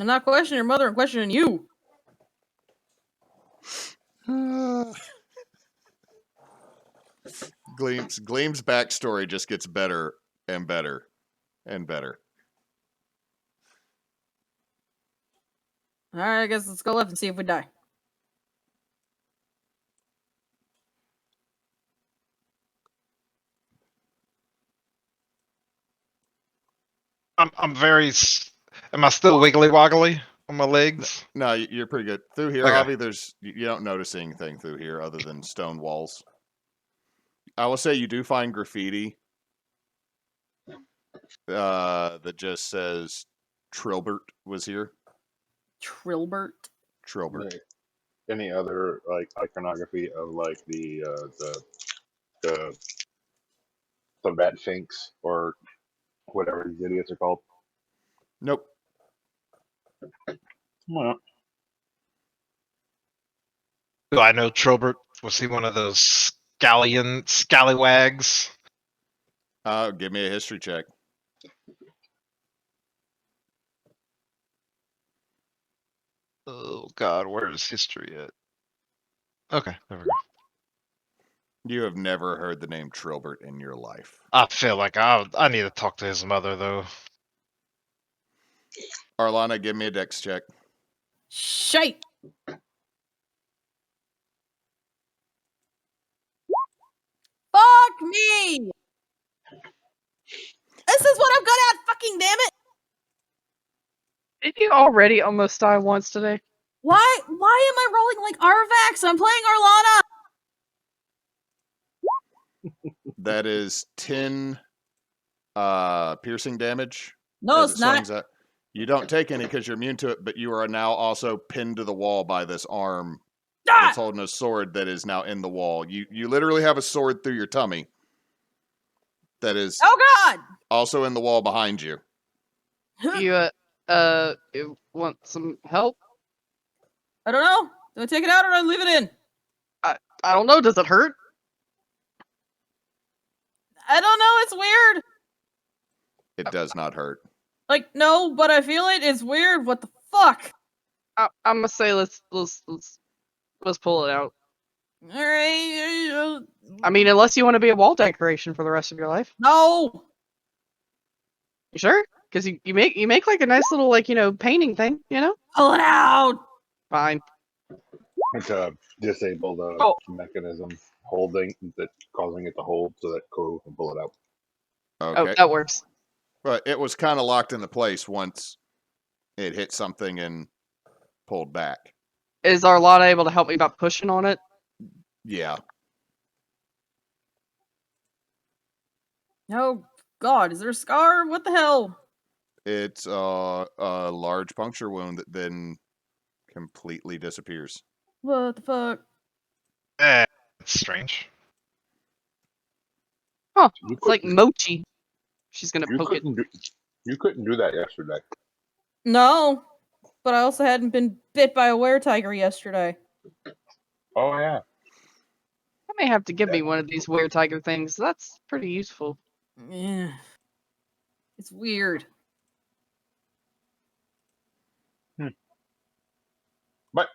I'm not questioning your mother, I'm questioning you. Gleam's backstory just gets better and better and better. Alright, I guess let's go left and see if we die. I'm very. Am I still wiggly woggly on my legs? No, you're pretty good. Through here, Okay. Avi, you don't notice anything through here other than stone walls. I will say you do find graffiti that just says Trilbert was here. Trilbert? Trilbert. Any other iconography of the rat finks or whatever these idiots are called? Nope. Well, Do I know Trilbert? Was he one of those scallywags? Give me a history check. Oh God, where is history at? Okay, there we go. You have never heard the name Trilbert in your life. I feel like I need to talk to his mother though. Arlanna, give me a dex check. Shite! Fuck me! This is what I'm good at, fucking damn it! Did you already almost die once today? Why am I rolling like Arvax? I'm playing Arlanna! That is 10 piercing damage. No, as it's it not. swings out. You don't take any because you're immune to it, but you are now also pinned to the wall by this arm that's holding a sword that is now in the wall. You literally have a sword through your tummy, that is Oh also in the wall behind you. God! You want some help? I don't know. Do I take it out or do I leave it in? I don't know. Does it hurt? I don't know. It's weird. It does not hurt. Like, no, but I feel it. It's weird. What the fuck? I'm gonna say let's pull it out. All right. I mean, unless you want to be a wall decoration for the rest of your life. No. You sure? Because you make like a nice little painting thing. Pull it out. Fine. It's a disabled Oh. mechanism holding that causing it to hold so that Kogo can pull it out. Okay. Oh, that works. But it was kind of locked into place once it hit something and pulled back. Is Arlanna able to help me by pushing on it? Yeah. Oh God, is there a scar? What the hell? It's a large puncture wound that then completely disappears. What the fuck? That's strange. Huh? You It's like couldn't- mochi. She's gonna You poke it. couldn't do that yesterday. No, but I also hadn't been bit by a were-tiger yesterday. Oh yeah. I may have to give me one of these were-tiger things. That's pretty useful. Yeah. It's weird. But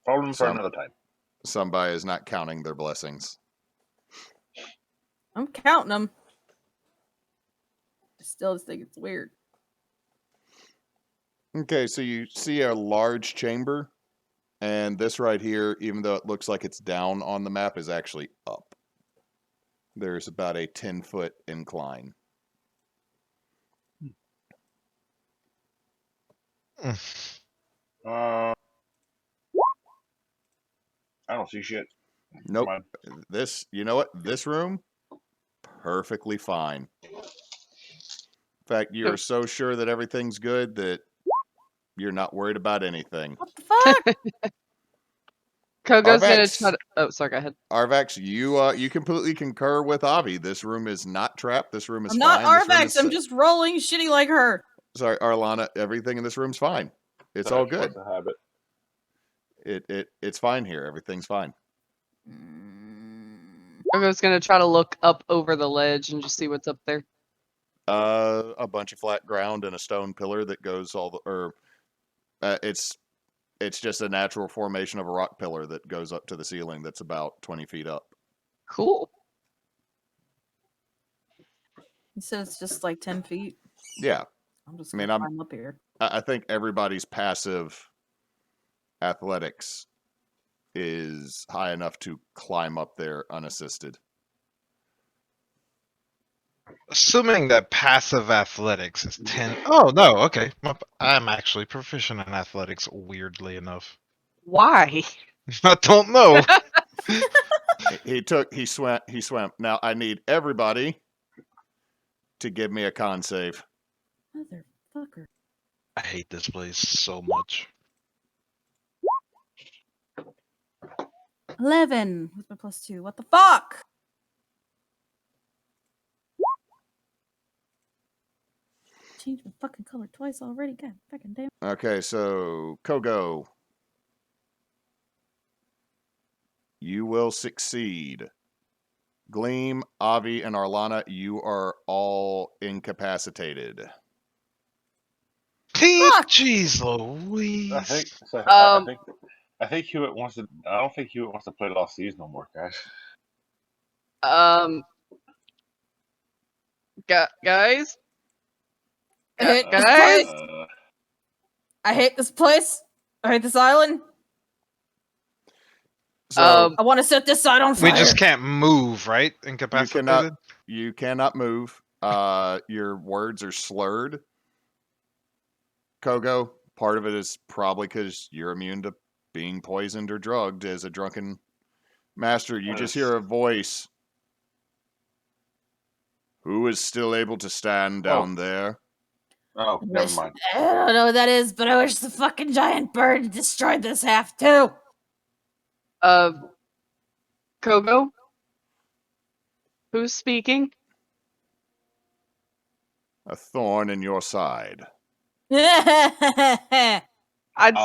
problem for Some- another time. Somebody is not counting their blessings. I'm counting them. I still just think it's weird. Okay, so you see a large chamber, and this right here, even though it looks like it's down on the map, is actually up. There's about a 10-foot incline. I don't see shit. Nope. Come on. You know what? This room, perfectly fine. In fact, you are so sure that everything's good that you're not worried about anything. What the fuck? Kogo's gonna Arvax. try to. Oh, sorry. Go ahead. Arvax, you completely concur with Avie. This room is not trapped. This room is I'm not fine. This room Arvax. is I'm safe. just rolling shitty like her. Sorry, Arlanna. Everything in this room's fine. It's all good. What's the habit? It's fine here. Everything's fine. Kogo's gonna try to look up over the ledge and just see what's up there. A bunch of flat ground and a stone pillar that goes it's just a natural formation of a rock pillar that goes up to the ceiling. That's about 20 feet up. Cool. He said it's just like 10 feet. Yeah, I'm just I gonna mean, climb up here. I think everybody's passive athletics is high enough to climb up there unassisted. Assuming that passive athletics is 10. Oh, no, okay. I'm actually proficient in athletics, weirdly enough. Why? I don't know. He swam. Now I need everybody to give me a con save. Motherfucker. I hate this place so much. 11 with my +2. What the fuck? Changed my fucking color twice already. God fucking damn. Okay, so Kogo, you will succeed. Gleam, Avie, and Arlanna, you are all incapacitated. Jeez Louise. I think Hewitt wants to. I don't think Hewitt wants to play Lost Seas no more, guys. Guys. I hate this Guys? place. I hate this place. I hate this island. So I want to set this side on We fire. just can't move, right? Incapacitated? you cannot move. Your words are slurred. Kogo, part of it is probably because you're immune to being poisoned or drugged as a drunken master. You just hear a voice. Who is still able to stand down there? Oh, never mind. I don't know what that is, but I wish the fucking giant bird destroyed this half too. Kogo? Who's speaking? A thorn in your side. I'd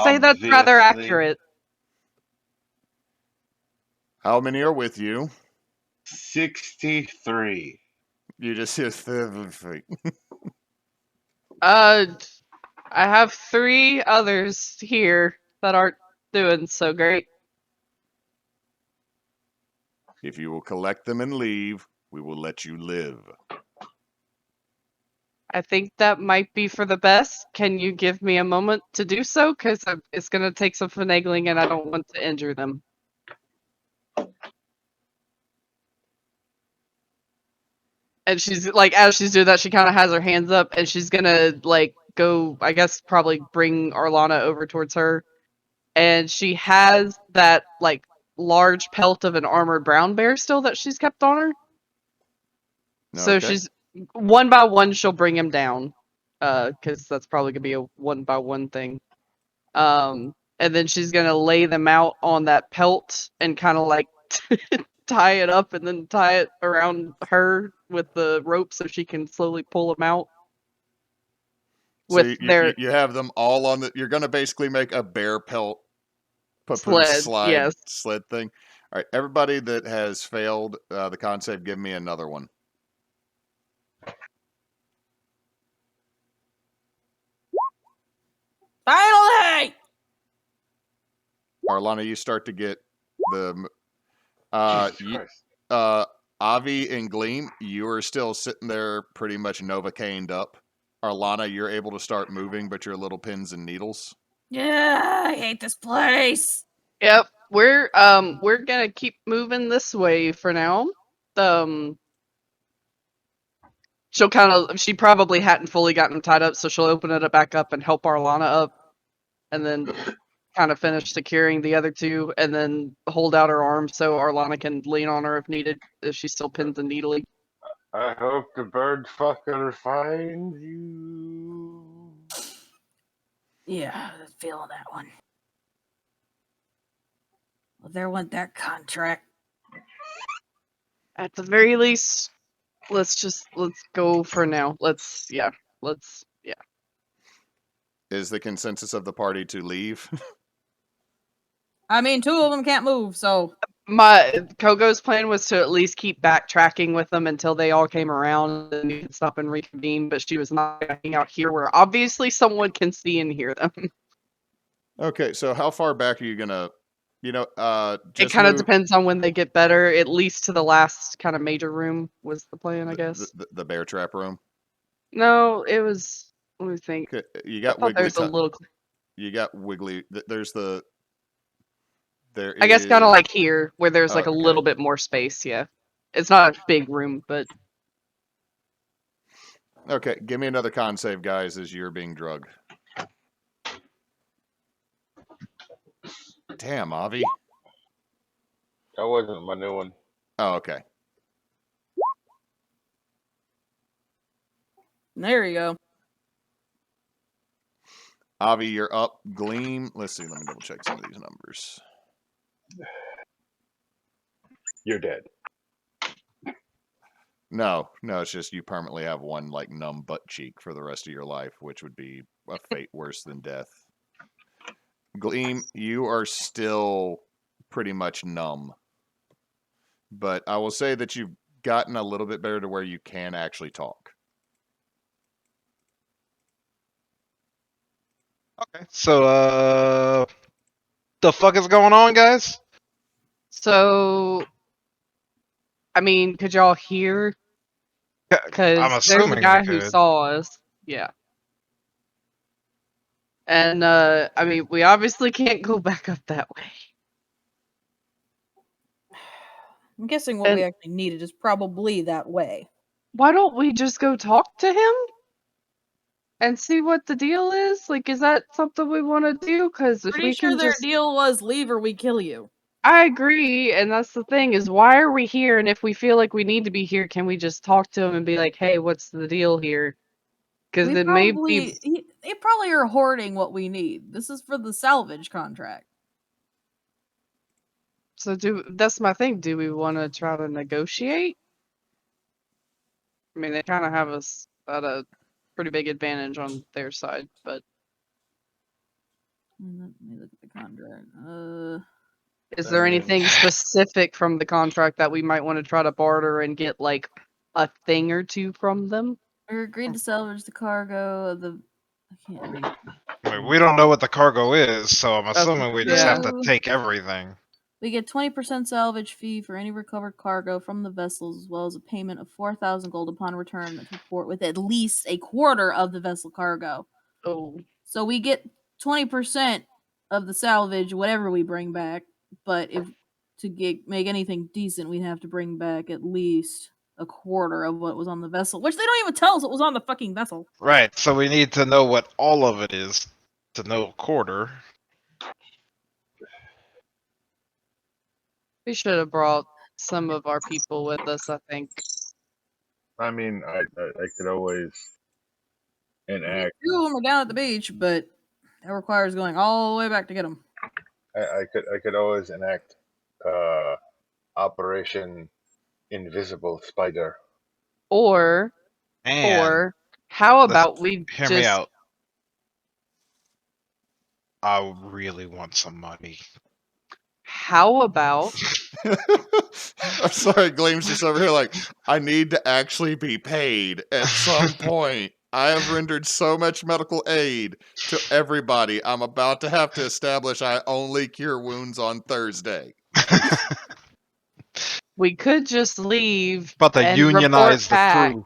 say that's rather Obviously. accurate. How many are with you? 63. You just hear I have 3 others here that aren't doing so great. If you will collect them and leave, we will let you live. I think that might be for the best. Can you give me a moment to do so? Because it's going to take some finagling and I don't want to injure them. And she's like, as she's doing that, she kind of has her hands up and she's going to like go, I guess, probably bring Arlanna over towards her. And she has that like large pelt of an armored brown bear still that she's kept on her. So Okay. she's one by one, she'll bring him down. Because that's probably gonna be a 1-by-1 thing. And then she's gonna lay them out on that pelt and kind of like tie it up and then tie it around her with the rope so she can slowly pull them out. So With their you have them all on the. You're going to basically make a bear pelt papoose sled, yes. sled thing. All right, everybody that has failed the con save, give me another one. Finally! Arlanna, you start to get the. Jesus Christ. Avie and Gleam, you are still sitting there pretty much Novocained up. Arlanna, you're able to start moving, but you're little pins and needles. Yeah, I hate this place. Yep, we're gonna keep moving this way for now. She probably hadn't fully gotten tied up, so she'll open it back up and help Arlanna up, and then kind of finish securing the other 2, and then hold out her arm so Arlanna can lean on her if needed, if she's still pins and needly. I hope the bird fucker finds you. Yeah, I was feeling that one. Well, there went that contract. At the very least, let's go for now. Yeah. Is the consensus of the party to leave? I mean, 2 of them can't move, so Kogo's plan was to at least keep backtracking with them until they all came around and we could stop and reconvene, but she was not going to hang out here where obviously someone can see and hear them. Okay, so how far back are you gonna? It Just kind of move depends on when they get better, at least to the last kind of major room was the plan, I guess. the bear trap room. No, it was, let me think. Okay, you I got thought there wiggly. was a little, You got wiggly. There's the. There I guess kind of is- like here where there's like a Okay. little bit more space, yeah. It's not a big room, but Okay, give me another con save, guys, as you're being drugged. Damn, Avie. That wasn't my new one. Oh, okay. there you go. Avie, you're up. Gleam. Let's see. Let me double check some of these numbers. You're dead. No, it's just you permanently have one like numb butt cheek for the rest of your life, which would be a fate worse than death. Gleam, you are still pretty much numb. But I will say that you've gotten a little bit better to where you can actually talk. Okay. So, the fuck is going on, guys? so, I mean, could y'all hear? I'm Because there's a assuming guy we who could. saw us. Yeah. And, I mean, we obviously can't go back up that way. I'm guessing what we And actually needed is probably that way. why don't we just go talk to him? And see what the deal is? Like, is that something we want to do? Because if Pretty we sure can their just... deal was leave or we kill you. I agree, and that's the thing, is why are we here? And if we feel like we need to be here, can we just talk to him and be like, hey, what's the deal here? Because We it may be... they probably are hoarding what we need. This is for the salvage contract. So that's my thing. Do we want to try to negotiate? I mean, they kind of have us at a pretty big advantage on their side. But Let me look at the contract. is there anything specific from the contract that we might want to try to barter and get like a thing or two from them? We agreed to salvage the cargo of the. I can't read. I mean, we don't know what the cargo is, so I'm assuming we just have to Yeah. take everything. We get 20% salvage fee for any recovered cargo from the vessels, as well as a payment of 4,000 gold upon return to port with at least a quarter of the vessel cargo. Oh, So we get 20% of the salvage, whatever we bring back. But if to make anything decent, we'd have to bring back at least a quarter of what was on the vessel, which they don't even tell us what was on the fucking vessel. Right, so we need to know what all of it is to know a quarter. we should have brought some of our people with us, I think. I mean, I could always enact. Two of them are down at the beach, but that requires going all the way back to get them. I could always enact Operation Invisible Spider. Or And how let's- about we hear just me out. I really want some money. how about I'm sorry, Gleam's just over here like, I need to actually be paid at some point. I have rendered so much medical aid to everybody. I'm about to have to establish I only cure wounds on Thursday. we could just leave But to and unionize the crew.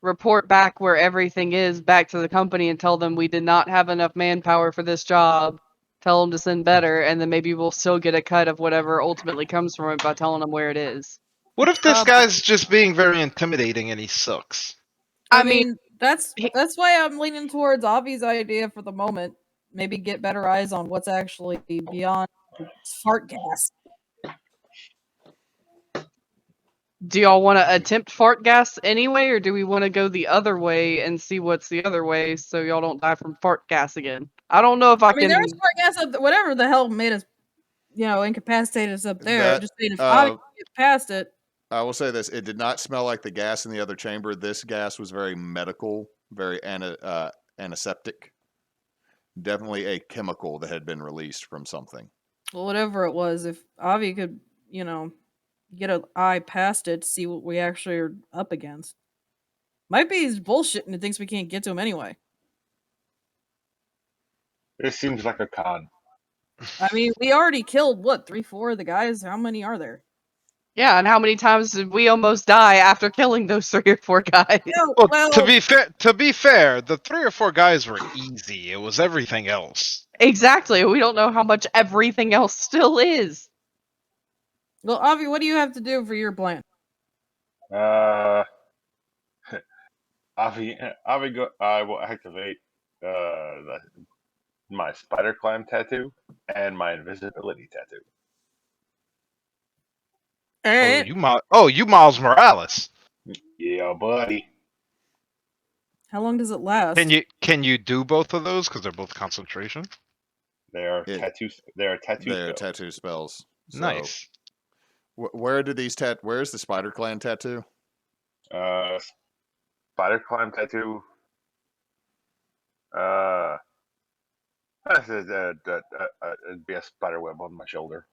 report back where everything is back to the company and tell them we did not have enough manpower for this job. Tell them to send better, and then maybe we'll still get a cut of whatever ultimately comes from it by telling them where it is. What if this Uh, guy's just being very intimidating and he sucks? I I mean, mean, that's why I'm leaning towards Avie's idea for the moment. Maybe get better eyes on what's actually beyond fart gas. do y'all want to attempt fart gas anyway, or do we want to go the other way and see what's the other way so y'all don't die from fart gas again? I don't know if I I mean, can. there was fart gas up there, whatever the hell made us, incapacitated us up there. That, Just saying, if Avie could get past it. I will say this: it did not smell like the gas in the other chamber. This gas was very medical, very antiseptic. Definitely a chemical that had been released from something. Well, whatever it was, if Avie could, get an eye past it to see what we actually are up against. Might be he's bullshitting and thinks we can't get to him anyway. This seems like a con. I mean, we already killed, 3, 4 of the guys? How many are there? Yeah, and how many times did we almost die after killing those 3 or 4 guys? Well, to be fair, the 3 or 4 guys were easy. It was everything else. Exactly. We don't know how much everything else still is. Well, Avie, what do you have to do for your plan? Avi, I will activate my spider climb tattoo and my invisibility tattoo. You Miles Morales. Yeah, buddy. How long does it last? Can you do both of those because they're both concentration? They are tattoos. They are tattoo They're spells. tattoo spells. So, Nice. Where do these where's the Spider Clan tattoo? Spider climb tattoo. It'd be a spider web on my shoulder.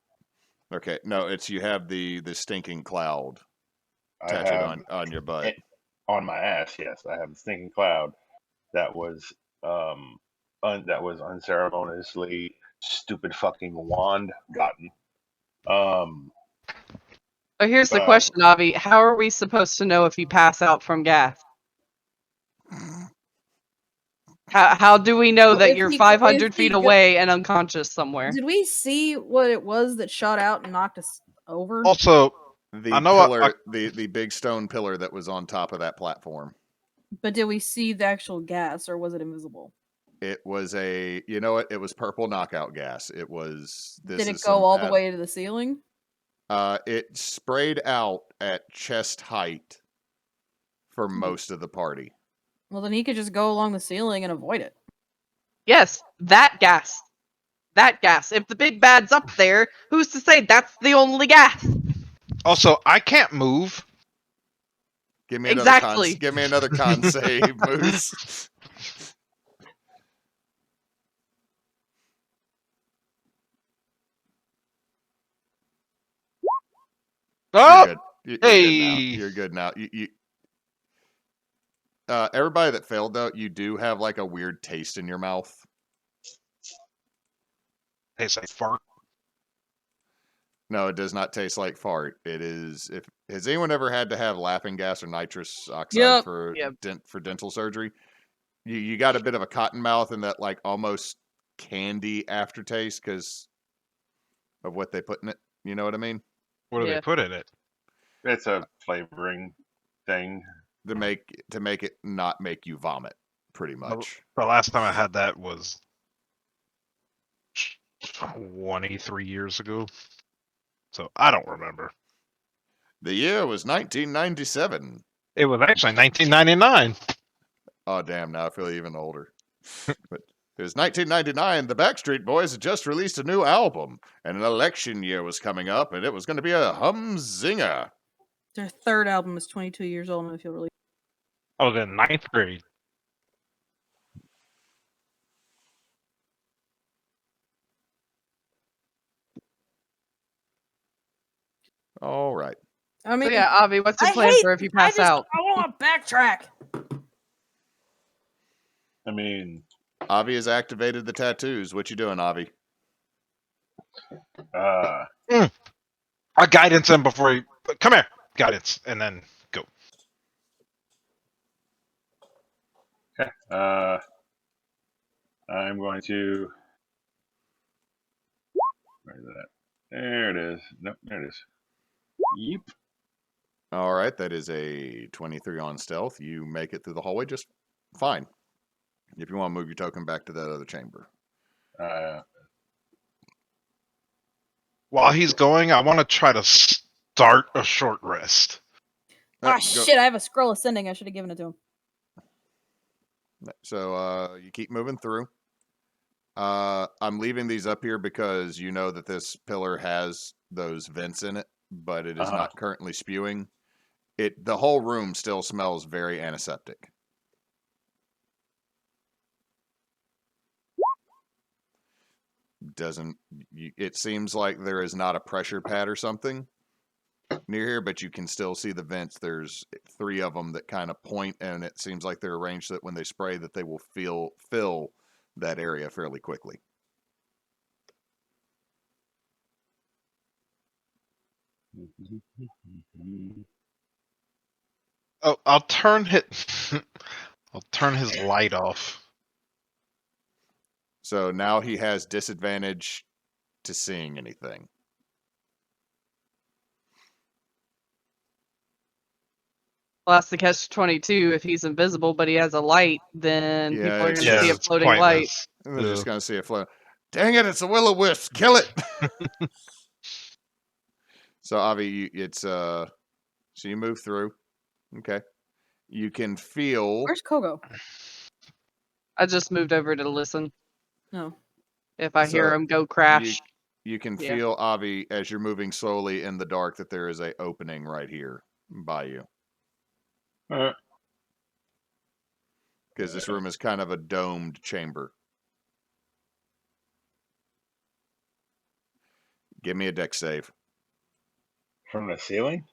Okay, no, you have the stinking cloud I tattooed have on your butt. on my ass. Yes, I have a stinking cloud that was unceremoniously stupid fucking wand gotten. So here's the question, Avi. How are we supposed to know if you pass out from gas? How do we know that you're 500 feet away and unconscious somewhere? Did we see what it was that shot out and knocked us over? Also, the big stone pillar that was on top of that platform. But did we see the actual gas, or was it invisible? It was it was purple knockout gas. It was. Did it go all the way to the ceiling? It sprayed out at chest height for most of the party. Well, then he could just go along the ceiling and avoid it. Yes, that gas. That gas. If the big bad's up there, who's to say that's the only gas? Also, I can't move. Give me Exactly. another con save, Moose. Oh, You're good. You're hey. good now. You're good now. Everybody that failed though, you do have like a weird taste in your mouth. Tastes like fart. No, it does not taste like fart. It is. If has anyone ever had to have laughing gas or nitrous oxide Yep. for Yep. for dental surgery? You got a bit of a cotton mouth and that like almost candy aftertaste because of what they put in it. You know what I mean? What do Yeah. they put in it? It's a flavoring thing. To make it not make you vomit, pretty much. The last time I had that was 23 years ago. So I don't remember. The year was 1997. It was actually 1999. Oh damn! Now I feel even older. But it was 1999. The Backstreet Boys had just released a new album, and an election year was coming up, and it was going to be a humzinger. Their third album is 22 years old, and I feel really. I was in 9th grade. All right. I mean, So yeah, Avi, what's your I plan hate- for if you pass out? I want to backtrack. I mean, Avi has activated the tattoos. What you doing, Avi? I guidance him before he. Come here, guidance, and then go. okay. I'm going to. Where is that? There it is. Nope, there it is. Yep. All right, that is a 23 on stealth. You make it through the hallway just fine. If you want to move your token back to that other chamber. While he's going, I want to try to start a short rest. Ah, shit, I have a scroll ascending. I should have given it to him. So you keep moving through. I'm leaving these up here because you know that this pillar has those vents in it, but it is not currently spewing. The whole room still smells very antiseptic. It seems like there is not a pressure pad or something near here, but you can still see the vents. There's 3 of them that kind of point, and it seems like they're arranged so that when they spray that they will fill that area fairly quickly. Oh, I'll turn his light off. So now he has disadvantage to seeing anything. Well, that's the catch-22. If he's invisible, but he has a light, then Yeah, people are it's going to see a it's floating light. pointless. They're just going to see it float. Dang it, it's a will-o-wisp. Kill it. So Avi, so you move through. Okay. You can feel. Where's Kogo? I just moved over to listen. No. If I hear So him go crash. You can Yeah. feel, Avi, as you're moving slowly in the dark, that there is a opening right here by you. Because this room is kind of a domed chamber. Give me a dex save. From the ceiling?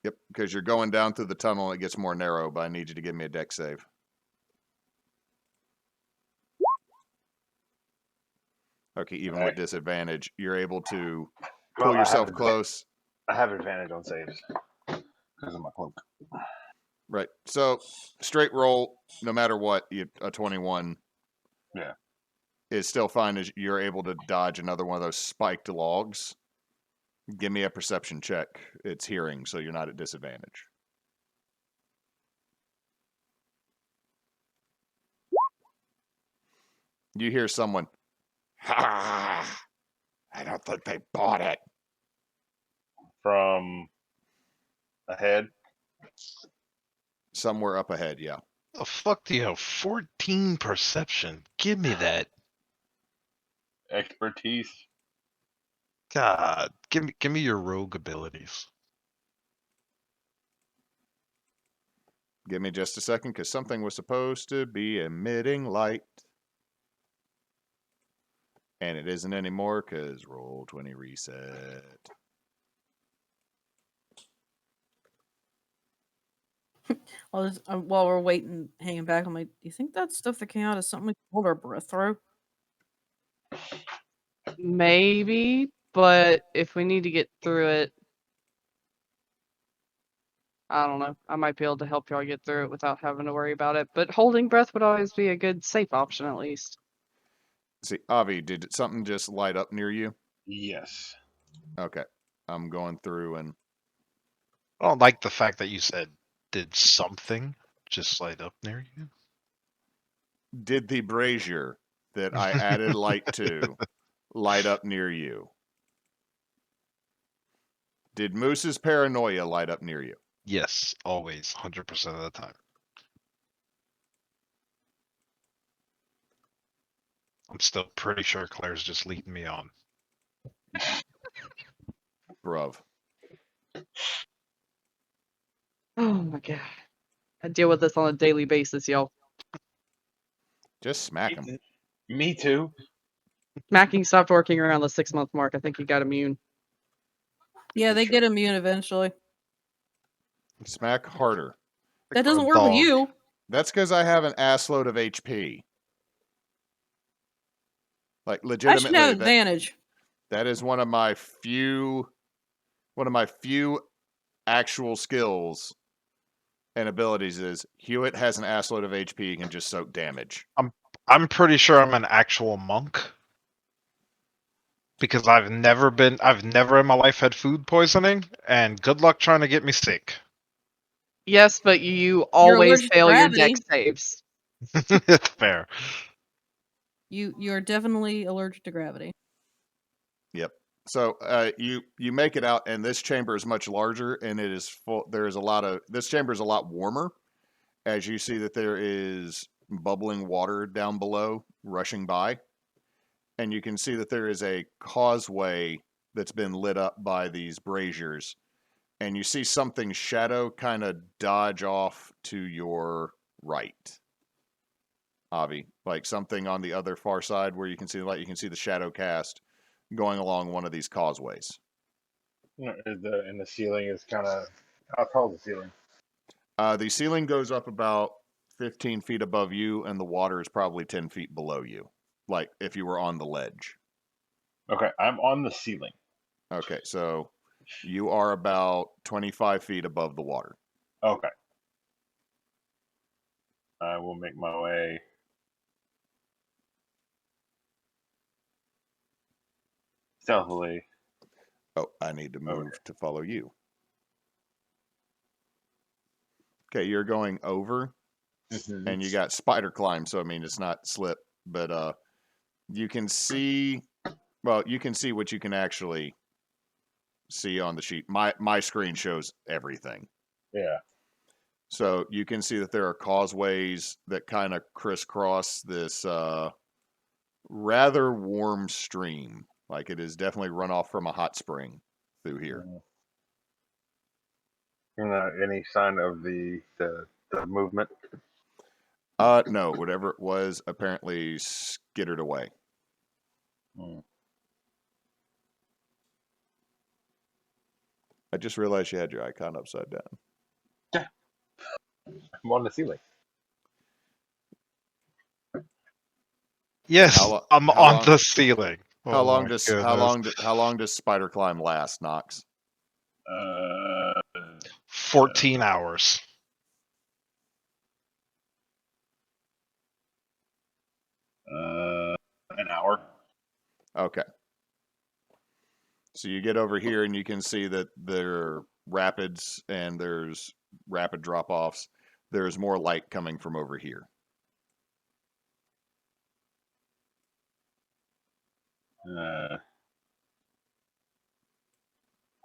Yep, because you're going down through the tunnel and it gets more narrow, but I need you to give me a dex save. Okay, even with disadvantage, you're able to pull yourself close. I have advantage on saves because of my cloak. Right. So, straight roll, no matter what, a 21 is still fine as you're able to dodge another one of those spiked logs. Give me a perception check. It's hearing, so you're not at disadvantage. You hear someone, "Ha! I don't think they bought it." From ahead? Somewhere up ahead, yeah. The fuck do you have? 14 perception. Give me that. Expertise. God, give me your rogue abilities. Give me just a second, because something was supposed to be emitting light. And it isn't anymore, because roll 20 reset. While we're waiting, hanging back, I'm like, do you think that stuff that came out is something we can hold our breath through? Maybe, but if we need to get through it, I don't know. I might be able to help y'all get through it without having to worry about it. But holding breath would always be a good safe option, at least. See, Avie, did something just light up near you? Yes. Okay. I'm going through and I don't like the fact that you said, did something just light up near you? did the brazier that I added light to light up near you? Did Moose's paranoia light up near you? Yes, always, 100% of the time. I'm still pretty sure Claire's just leading me on. Bruv. Oh my god. I deal with this on a daily basis, y'all. Just smack him. Me too. Smacking stopped working around the 6-month mark. I think he got immune. Yeah, they get immune eventually. Smack harder. That doesn't Or work with dog. you. That's because I have an assload of HP. Like I should legitimately, have advantage. that is one of my few actual skills and abilities is Hewitt has an assload of HP, he can just soak damage. I'm pretty sure I'm an actual monk. Because I've never in my life had food poisoning, and good luck trying to get me sick. Yes, but you always allergic to fail your gravity. dex saves. It's fair. You're definitely allergic to gravity. Yep. So you make it out, and this chamber is much larger, and it is full. There's a lot of this chamber is a lot warmer, as you see that there is bubbling water down below, rushing by, and you can see that there is a causeway that's been lit up by these braziers, and you see something shadow kind of dodge off to your right, Avie, like something on the other far side where you can see the light. You can see the shadow cast going along one of these causeways. And the ceiling is kind of, how tall is the ceiling? The ceiling goes up about 15 feet above you, and the water is probably 10 feet below you, like if you were on the ledge. Okay, I'm on the ceiling. Okay, so you are about 25 feet above the water. Okay. I will make my way stealthily. Oh, I need to Over move to follow you. Okay, you're going over, Mhm. and you got spider climb, so I mean it's not slip, but you can see. Well, you can see what you can actually see on the sheet. My screen shows everything. Yeah. So you can see that there are causeways that kind of crisscross this rather warm stream. Like it is definitely run off from a hot spring through here. Any sign of the movement? No, whatever it was apparently skittered away. Hmm. I just realized you had your icon upside down. I'm on the ceiling. Yes, I'm how on long- the ceiling. How Oh long my does goodness. how long does spider climb last, Nox? 14 hours. An hour. Okay. So you get over here and you can see that there are rapids and there's rapid drop-offs. There's more light coming from over here.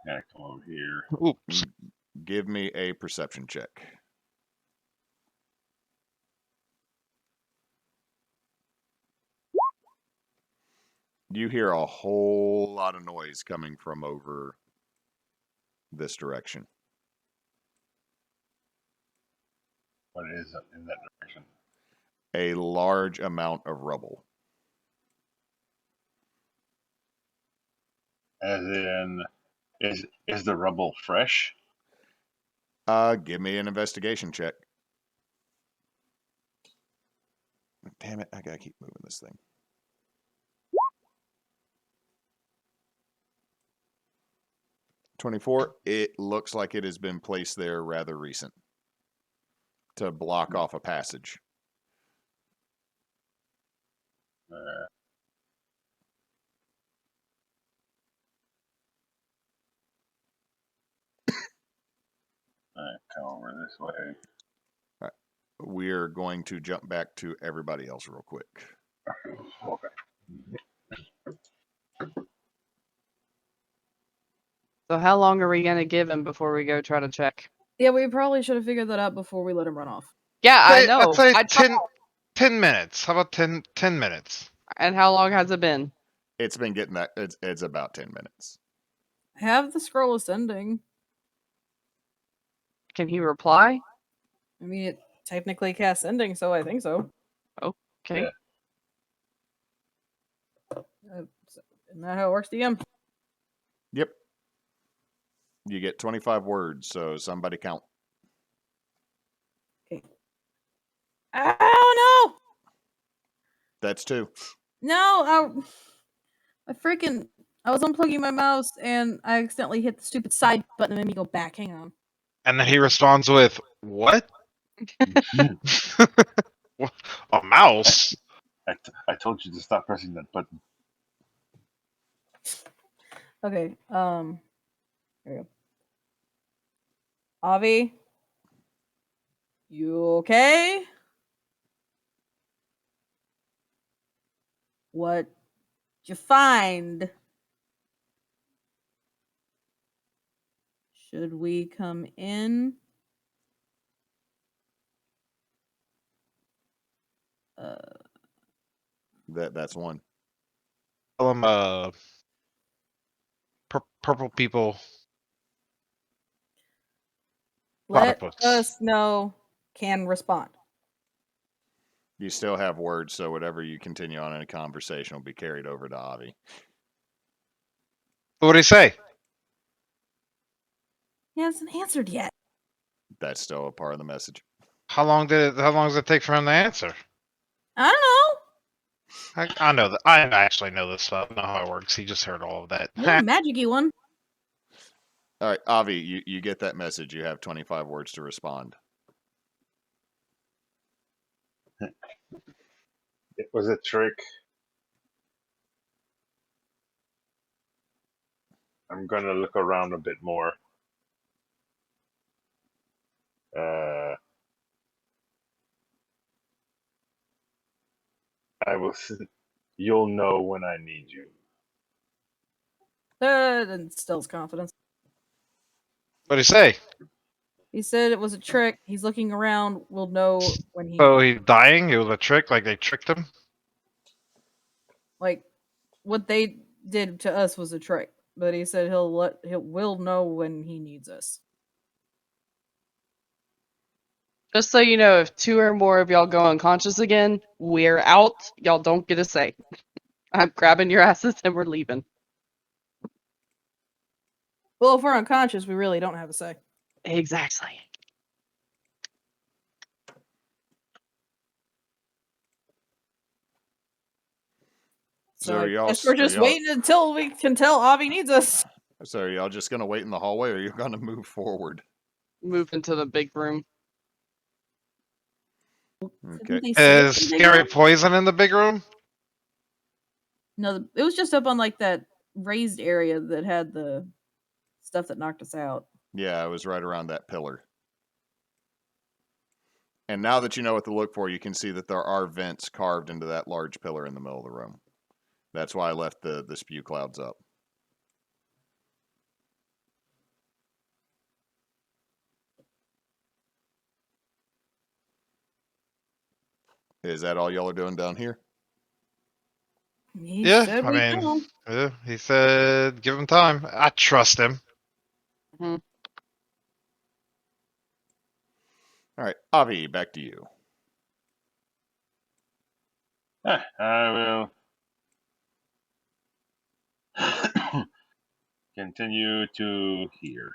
Yeah, come over here. Oops. Give me a perception check. You hear a whole lot of noise coming from over this direction. What is in that direction? A large amount of rubble. As in, is the rubble fresh? Give me an investigation check. Damn it, I gotta keep moving this thing. $24. It looks like it has been placed there rather recent to block off a passage. Come over this way. We're going to jump back to everybody else real quick. Okay. So how long are we gonna give him before we go try to check? Yeah, we probably should have figured that out before we let him run off. Yeah, I know. I'd say I 10 minutes. How about 10 minutes? And how long has it been? It's been getting that. It's about 10 minutes. Have the scroll ascending. Can he reply? I mean, it technically casts ending, so I think so. Okay. Yeah. Isn't that how it works, DM? Yep. You get 25 words, so somebody count. Oh no! That's 2. No, I was unplugging my mouse and I accidentally hit the stupid side button and made me go back. Hang on. And then he responds with, what? A mouse? I told you to stop pressing that button. Okay, here we go. Avie? You okay? What'd you find? Should we come in? That's 1. Tell him, purple people. Let Platypus. us know. Can respond. You still have words, so whatever you continue on in a conversation will be carried over to Avie. What did he say? He hasn't answered yet. That's still a part of the message. How long does it take for him to answer? I don't know. I know that. I actually know this stuff. I know how it works. He just heard all of that. You're a magic-y one. All right, Avie, you get that message. You have 25 words to respond. It was a trick. I'm gonna look around a bit more. You'll know when I need you. And stills confidence. What did he say? He said it was a trick. He's looking around. We'll know when he. So he's dying? It was a trick? Like they tricked him? Like what they did to us was a trick, but he said we'll know when he needs us. Just so you know, if 2 or more of y'all go unconscious again, we're out. Y'all don't get a say. I'm grabbing your asses and we're leaving. Well, if we're unconscious, we really don't have a say. Exactly. So y'all- I guess we're just waiting until we can tell Avie needs us. So are y'all just going to wait in the hallway, or are you going to move forward? Move into the big room. Okay. Didn't they say Is it's a big scary room? poison in the big room? No, it was just up on like that raised area that had the stuff that knocked us out. Yeah, it was right around that pillar. And now that you know what to look for, you can see that there are vents carved into that large pillar in the middle of the room. That's why I left the spew clouds up. Is that all y'all are doing down here? He Yeah, said I we mean, know. yeah, he said give him time. I trust him. All All right, Avie, back to you. I will continue to hear.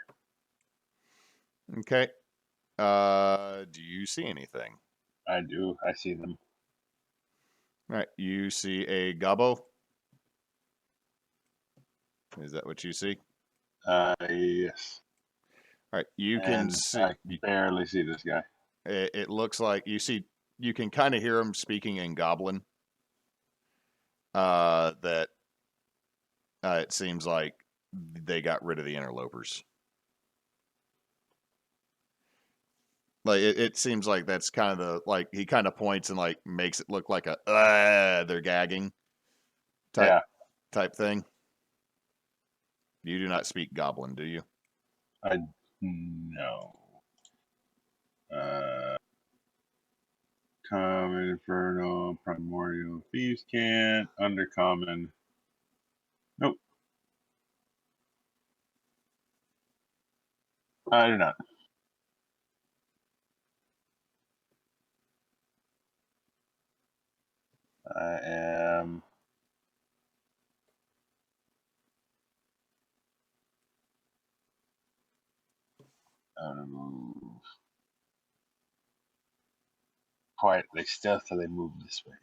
Okay. Do you see anything? I do. I see them. All right, you see a gobbo. Is that what you see? Yes. All right, you can And see. I barely see this guy. It looks like you see. You can kind of hear him speaking in Goblin. That it seems like they got rid of the interlopers. Like it seems like that's kind of the like he kind of points and like makes it look like a they're gagging type thing. You do not speak Goblin, do you? I no. Common, Infernal, Primordial, Thieves can't, Undercommon. Nope. I do not. I am. Out of move. Quietly, stealthily move this way.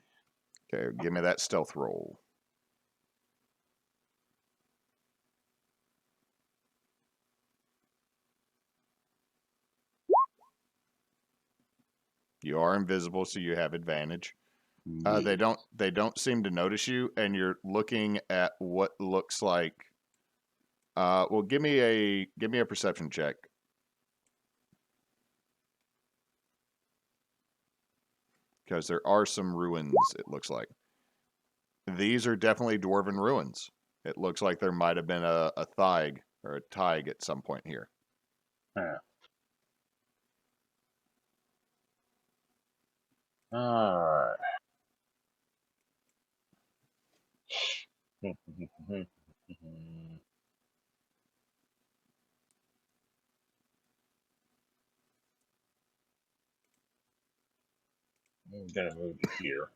Okay, give me that stealth roll. You are invisible, so you have advantage. They don't seem to notice you, and you're looking at what looks like. Well, give me a perception check. Because there are some ruins, it looks like. These are definitely dwarven ruins. It looks like there might have been a Thaig or a Taig at some point here. Yeah. Alright. I'm gonna move to here.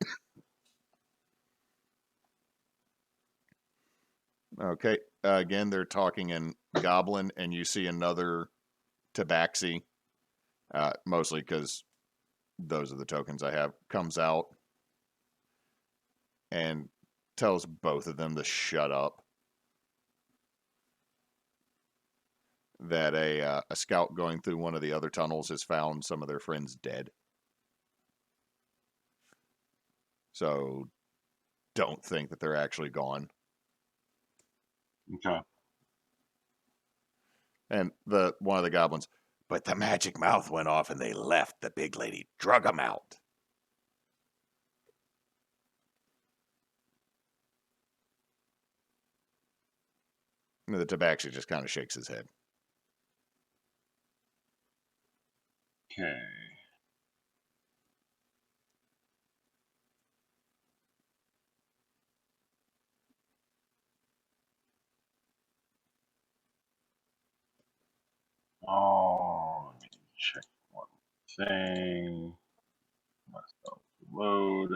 Okay. Again, they're talking in Goblin, and you see another Tabaxi, mostly because those are the tokens I have, comes out and tells both of them to shut up. That a scout going through one of the other tunnels has found some of their friends dead. So don't think that they're actually gone. Okay. And one of the goblins, but the magic mouth went off and they left. The big lady drug them out. And the Tabaxi just kind of shakes his head. Okay. Oh, let me check one thing. Myself load.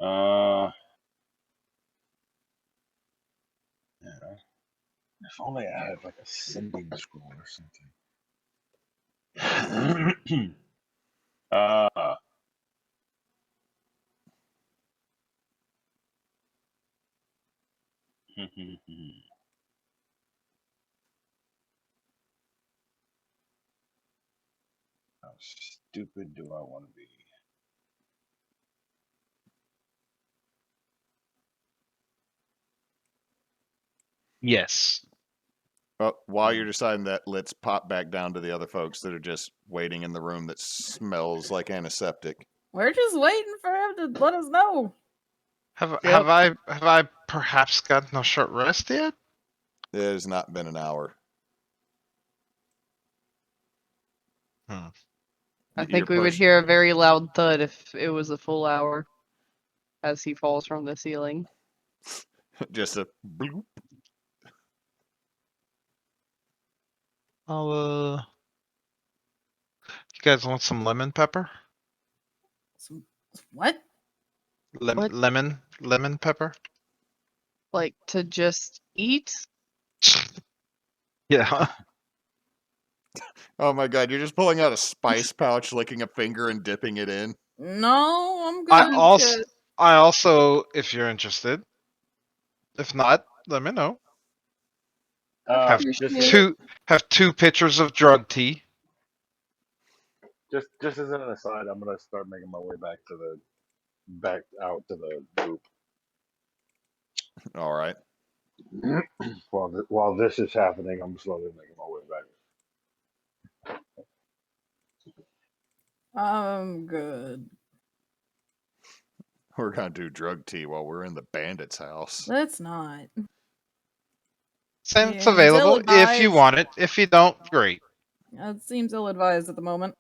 Yeah. If only I had like a sending scroll or something. How stupid do I want to be? Yes. Well, while you're deciding that, let's pop back down to the other folks that are just waiting in the room that smells like antiseptic. We're just waiting for him to let us know. Have Yep. I perhaps gotten a short rest yet? It has not been an hour. I You're think we would pushed. hear a very loud thud if it was a full hour as he falls from the ceiling. Just a bloop. I'll You guys want some lemon pepper? Some, what? What? Lemon pepper? Like to just eat? Yeah. Oh my god, you're just pulling out a spice pouch, licking a finger, and dipping it in. No, I'm good. I I'm also, good. if you're interested, if not, let me know. Have Just Appreciate as, it. two pitchers of drug tea. just as an aside, I'm gonna start making my way back out to the group. All right. While this is happening, I'm slowly making my way back. I'm good. We're gonna do drug tea while we're in the bandit's house. Let's not. It's Seems available if you ill-advised. want it. If you don't, great. It seems ill-advised at the moment.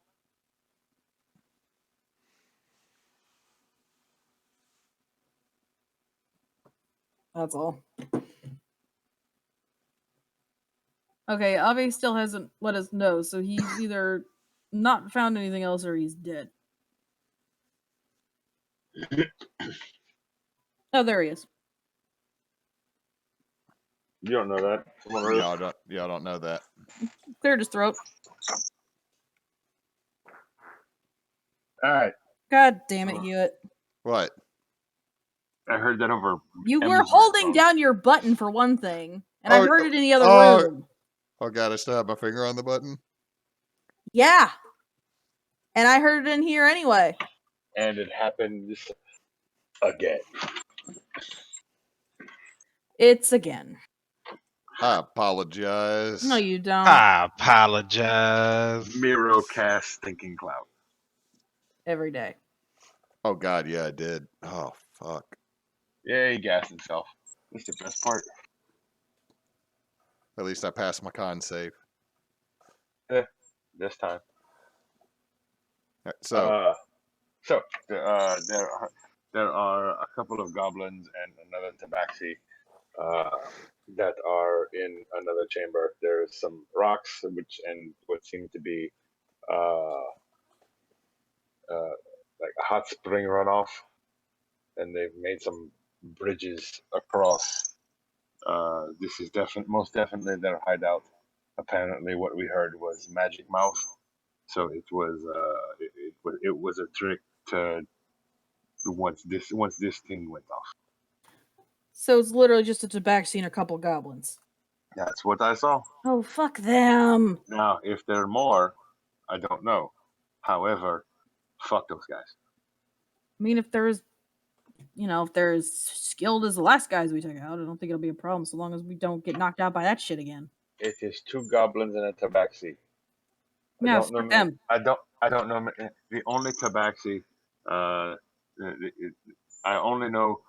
That's all. Okay, Avie still hasn't let us know, so he's either not found anything else or he's dead. Oh, there he is. You don't know that. Someone else. Y'all don't know that. Cleared his throat. All right. God damn it, Hewitt. What? I heard that over. You were Emmy's holding microphone. down your button for one thing, and I Oh, heard it in the other oh. room. Oh god, I still have my finger on the button. Yeah. And I heard it in here anyway. And it happened again. It's again. I apologize. No, you don't. I apologize. Miro cast Thinking Cloud. Every day. Oh god, yeah, I did. Oh fuck. Yeah, he gassed himself. That's the best part. At least I passed my con save. This time. So There are a couple of goblins and another tabaxi that are in another chamber. There's some rocks and what seem to be like a hot spring runoff, and they've made some bridges across. This is most definitely their hideout. Apparently, what we heard was magic mouth, so it was a trick to once this thing went off. So it's literally just a tabaxi and a couple goblins. That's what I saw. Oh, fuck them. Now, if there are more, I don't know. However, fuck those guys. I mean, if they're as skilled as the last guys we took out, I don't think it'll be a problem so long as we don't get knocked out by that shit again. It is 2 goblins and a tabaxi. Yeah, fuck them. I don't know the only tabaxi. I only know.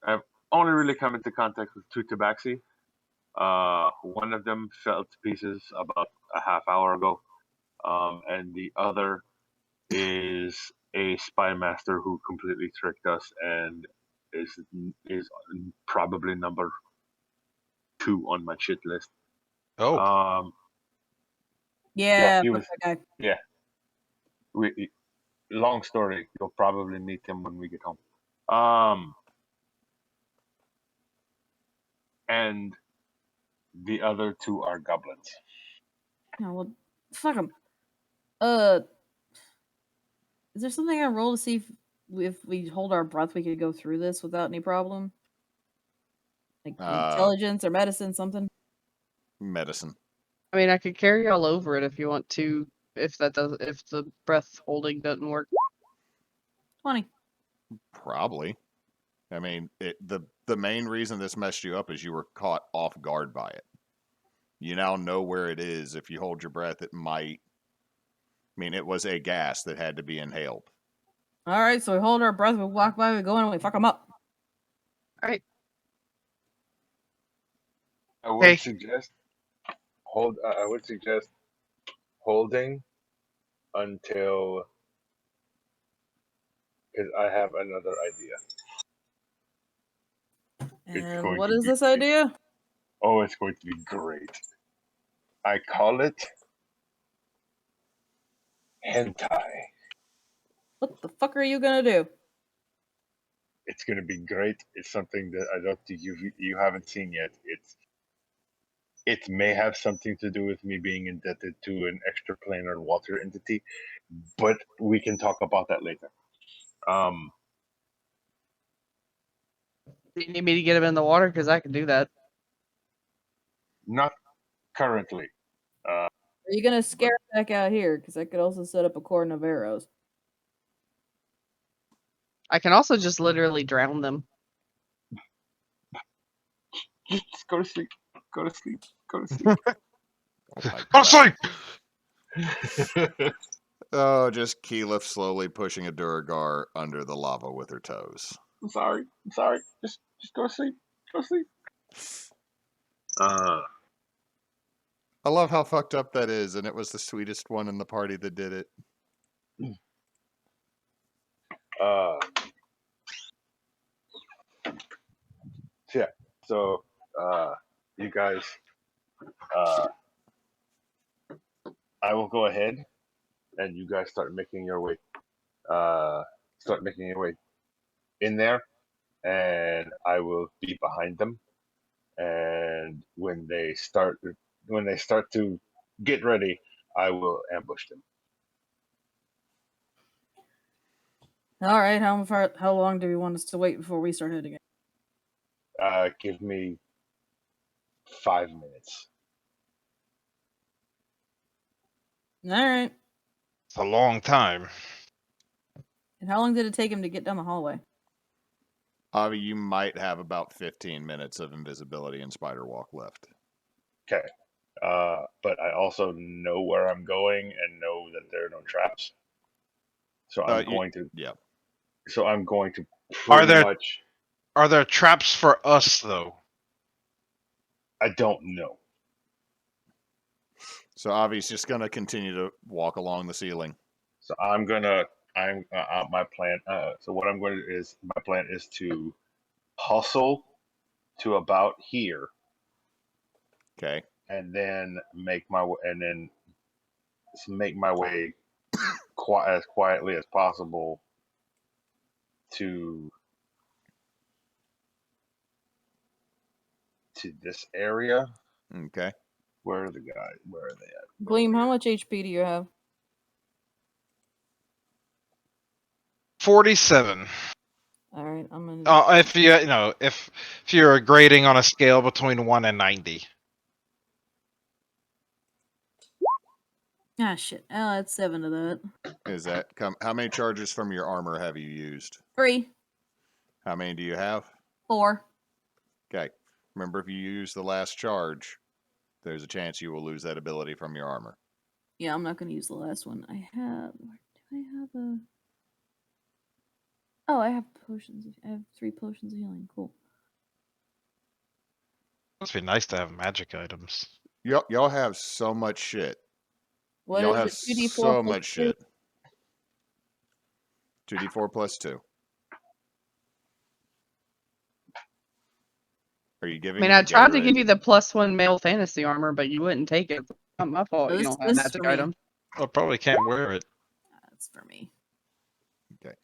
I've only really come into contact with 2 tabaxi. One of them fell to pieces about a half hour ago, and the other is a spy master who completely tricked us and is probably number 2 on my shit list. Oh. Yeah, he fuck was. that guy. Yeah. Long story. You'll probably meet him when we get home. And the other 2 are goblins. No, well, fuck them. Is there something I roll to see if we hold our breath, we could go through this without any problem? Like intelligence or medicine, something? Medicine. I mean, I could carry y'all over it if you want to. If the breath holding doesn't work. 20. Probably. I mean, the main reason this messed you up is you were caught off guard by it. You now know where it is. If you hold your breath, it might. I mean, it was a gas that had to be inhaled. All right, so we hold our breath, we walk by, we go in, and we fuck them up. All right. I would suggest holding until, because I have another idea. And what is this idea? Oh, it's going to be great. I call it hentai. What the fuck are you gonna do? It's gonna be great. It's something that I don't think you haven't seen yet. It may have something to do with me being indebted to an extraplanar water entity, but we can talk about that later. Do you need me to get him in the water? Because I can do that. Not currently. Are you gonna scare him back out here? Because I could also set up a cordon of arrows. I can also just literally drown them. Just go to sleep. Go to sleep. Go to sleep. Oh, my I'm sorry. God. Oh, just Keyleth slowly pushing a Duragar under the lava with her toes. I'm sorry. I'm sorry. Just go to sleep. Go to sleep. I love how fucked up that is, and it was the sweetest one in the party that did it. Yeah. So, you guys, I will go ahead, and you guys start making your way in there, and I will be behind them. And when they start to get ready, I will ambush them. All right, how long do you want us to wait before we start hitting it? Give me 5 minutes. All right. It's a long time. And how long did it take him to get down the hallway? Avie, you might have about 15 minutes of invisibility and spider walk left. Okay. But I also know where I'm going and know that there are no traps. So I'm going to. Yeah. So I'm going to pretty much. Are there traps for us though? I don't know. So Avie's just gonna continue to walk along the ceiling. So my plan. So what I'm going to do is my plan is to hustle to about here. Okay. And then make my way as quietly as possible to this area. Okay. Where are the guys? Where are they at? Gleam, how much HP do you have? 47. All right, I'm gonna. If you're grading on a scale between 1 and 90. Ah, shit. Oh, that's 7 of that. Is that how many charges from your armor have you used? 3. How many do you have? 4. Okay. Remember, if you use the last charge, there's a chance you will lose that ability from your armor. Yeah, I'm not gonna use the last one. Do I have a? Oh, I have potions. I have 3 potions of healing. Cool. Must be nice to have magic items. Y'all have so much shit. What Y'all is have it? 2d4 so plus much 2? shit. 2d4 plus 2. Are you I giving mean, me I the tried to Gatorade? give you the +1 male fantasy armor, but you wouldn't take it. It's not my fault. Oh, You this- don't have this is magic for me. items. I probably can't wear it. That's for me. Okay.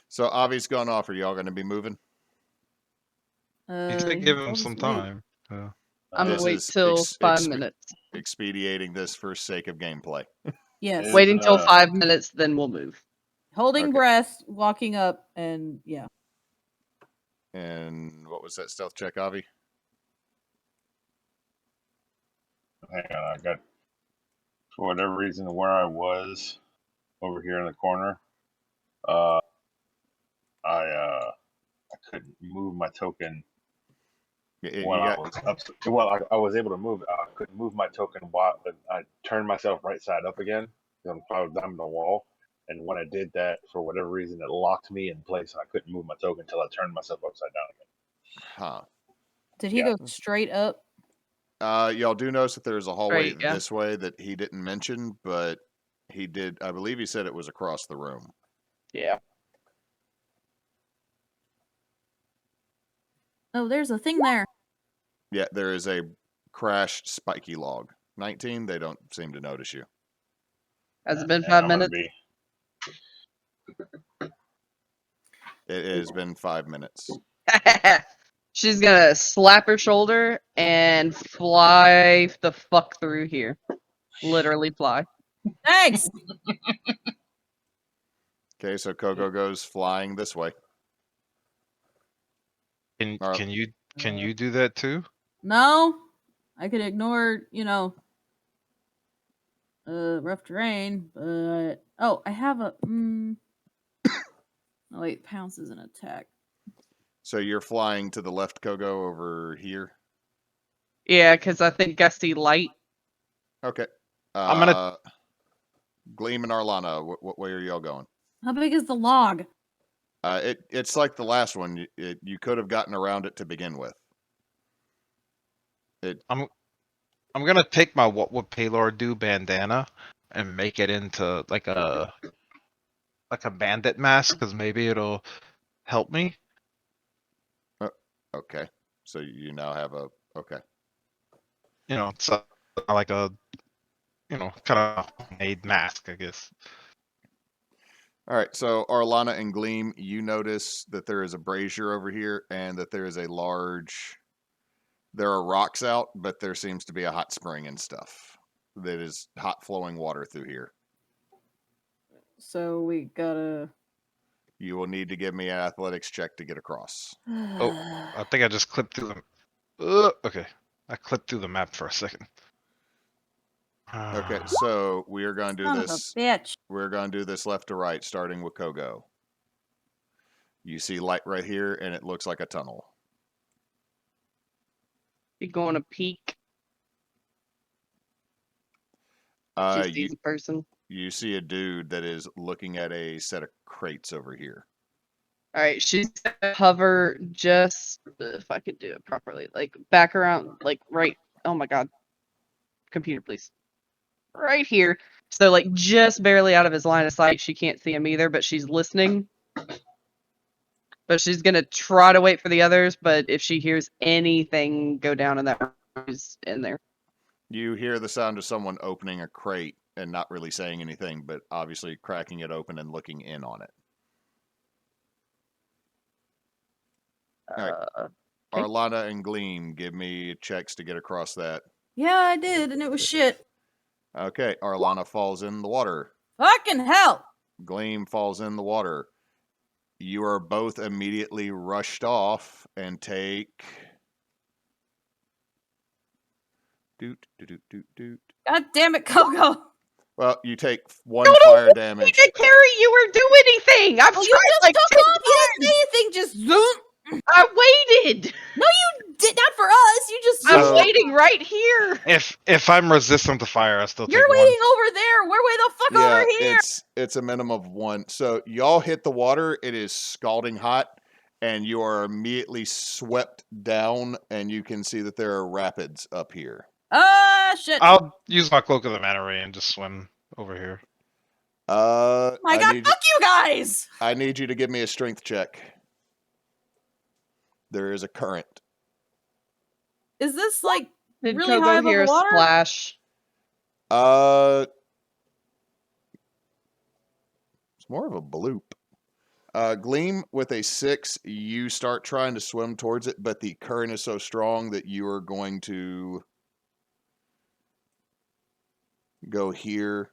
So Avie's gone off. Are y'all going to be moving? You should he give him told us some to wait. time. I'm This gonna wait is till 5 minutes. expediting this for sake of gameplay. Yes. Is, Waiting till 5 minutes, then we'll move. Holding Okay. breath, walking up, and yeah. And what was that stealth check, Avie? Hang on, I got, for whatever reason, where I was over here in the corner, I couldn't move my token when I was up. Well, I was able to move. I couldn't move my token while I turned myself right side up again because I was down the wall. And when I did that, for whatever reason, it locked me in place, and I couldn't move my token until I turned myself upside down again. Huh. Did he go straight up? Y'all do notice that there's a hallway Right, yeah. this way that he didn't mention, but he did. I believe he said it was across the room. Yeah. Oh, there's a thing there. Yeah, there is a crashed spiky log. 19, they don't seem to notice you. Has it been And 5 I'm gonna minutes? be. It has been 5 minutes. She's gonna slap her shoulder and fly the fuck through here. Literally fly. Thanks. Okay, so Kogo goes flying this way. Can Ar- can you do that too? No, I could ignore, rough terrain, but I have a. Oh wait, pounce is an attack. So you're flying to the left, Kogo, over here. Yeah, because I think Gusty Light. Okay. I'm gonna- Gleam and Arlanna. What way are y'all going? How big is the log? It's like the last one. You could have gotten around it to begin with. I'm gonna take my What Would Paylor Do bandana and make it into like a bandit mask because maybe it'll help me. Okay. So you now have a okay. It's like a kind of made mask, I guess. All right. So Arlanna and Gleam, you notice that there is a brazier over here, and that there is a large. There are rocks out, but there seems to be a hot spring and stuff. That is hot flowing water through here. So we gotta. You will need to give me an athletics check to get across. I think I just clipped through them. Okay, I clipped through the map for a second. Okay, so we are going to do Son of a this. bitch. We're going to do this left to right, starting with Kogo. You see light right here, and it looks like a tunnel. You going to peek? She sees a person. You see a dude that is looking at a set of crates over here. All right, she's gonna hover just if I could do it properly, like back around, like right. Oh my god, computer, please. Right here. So like just barely out of his line of sight. She can't see him either, but she's listening. But she's gonna try to wait for the others. But if she hears anything go down in that room, she's in there. You hear the sound of someone opening a crate and not really saying anything, but obviously cracking it open and looking in on it. All right. Okay. Arlanna and Gleam, give me checks to get across that. Yeah, I did, and it was shit. Okay, Arlanna falls in the water. Fucking hell. Gleam falls in the water. You are both immediately rushed off and take. Doot, doot, doot, doot, doot. God damn it, Kogo. Well, you take 1 fire damage. To carry you or do anything. I've Oh, you tried just like took 10 off. You didn't say anything. Just zoom. I waited. No, you did not for us. You just. I'm So- waiting right here. If I'm resistant to fire, I still You're take waiting one. over there. We're way the fuck Yeah, over here. it's a minimum of 1. So y'all hit the water. It is scalding hot, and you are immediately swept down, and you can see that there are rapids up here. Ah, shit. I'll use my Cloak of the Manta Ray and just swim over here. My I God, need fuck you guys. I need you to give me a strength check. There is a current. Is this like Did really Kogo high above hear the a water? splash? It's more of a bloop. Gleam, with a 6, you start trying to swim towards it, but the current is so strong that you are going to go here.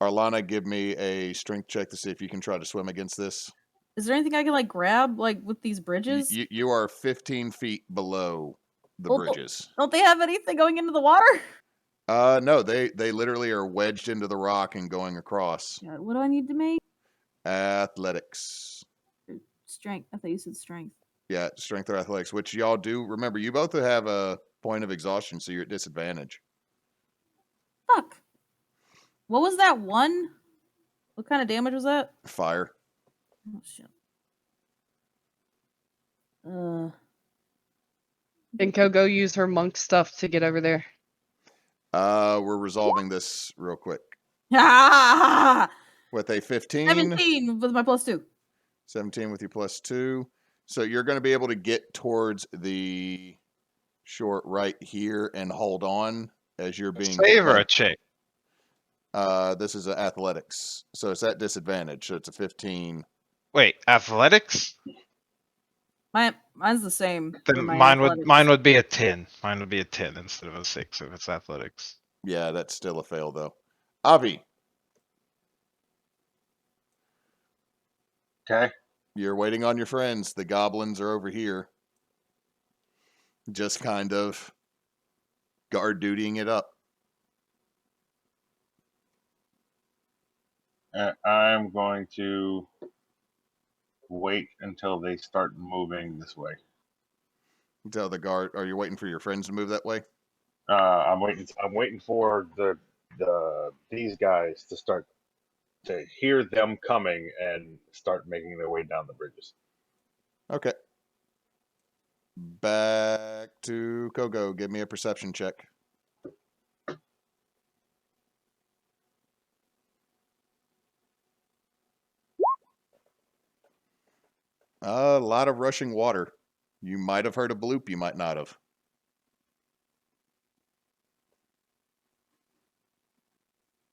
Arlanna, give me a strength check to see if you can try to swim against this. Is there anything I can like grab like with these bridges? You are 15 feet below the Well, bridges. Don't they have anything going into the water? No, they literally are wedged into the rock and going across. God, what do I need to make? Athletics. Strength. I thought you said strength. Yeah, strength or athletics, which y'all do. Remember, you both have a point of exhaustion, so you're at disadvantage. Fuck. What was that one? What kind of damage was that? Fire. Oh shit. Can Kogo use her monk stuff to get over there? We're resolving this real quick. Ah! With a 15. 17 with my +2. 17 with your +2. So you're going to be able to get towards the short right here and hold on as you're being Save or a led. check? This is athletics, so it's at disadvantage. So it's a 15. Wait, athletics? Mine's the same. For Then my mine athletics. would be a 10. Mine would be a 10 instead of a 6 if it's athletics. Yeah, that's still a fail though. Avie, Okay. you're waiting on your friends. The goblins are over here, just kind of guard dutying it up. I'm going to wait until they start moving this way. Tell the guard. Are you waiting for your friends to move that way? I'm waiting for these guys to start to hear them coming and start making their way down the bridges. Okay. Back to Kogo. Give me a perception check. A lot of rushing water. You might have heard a bloop. You might not have.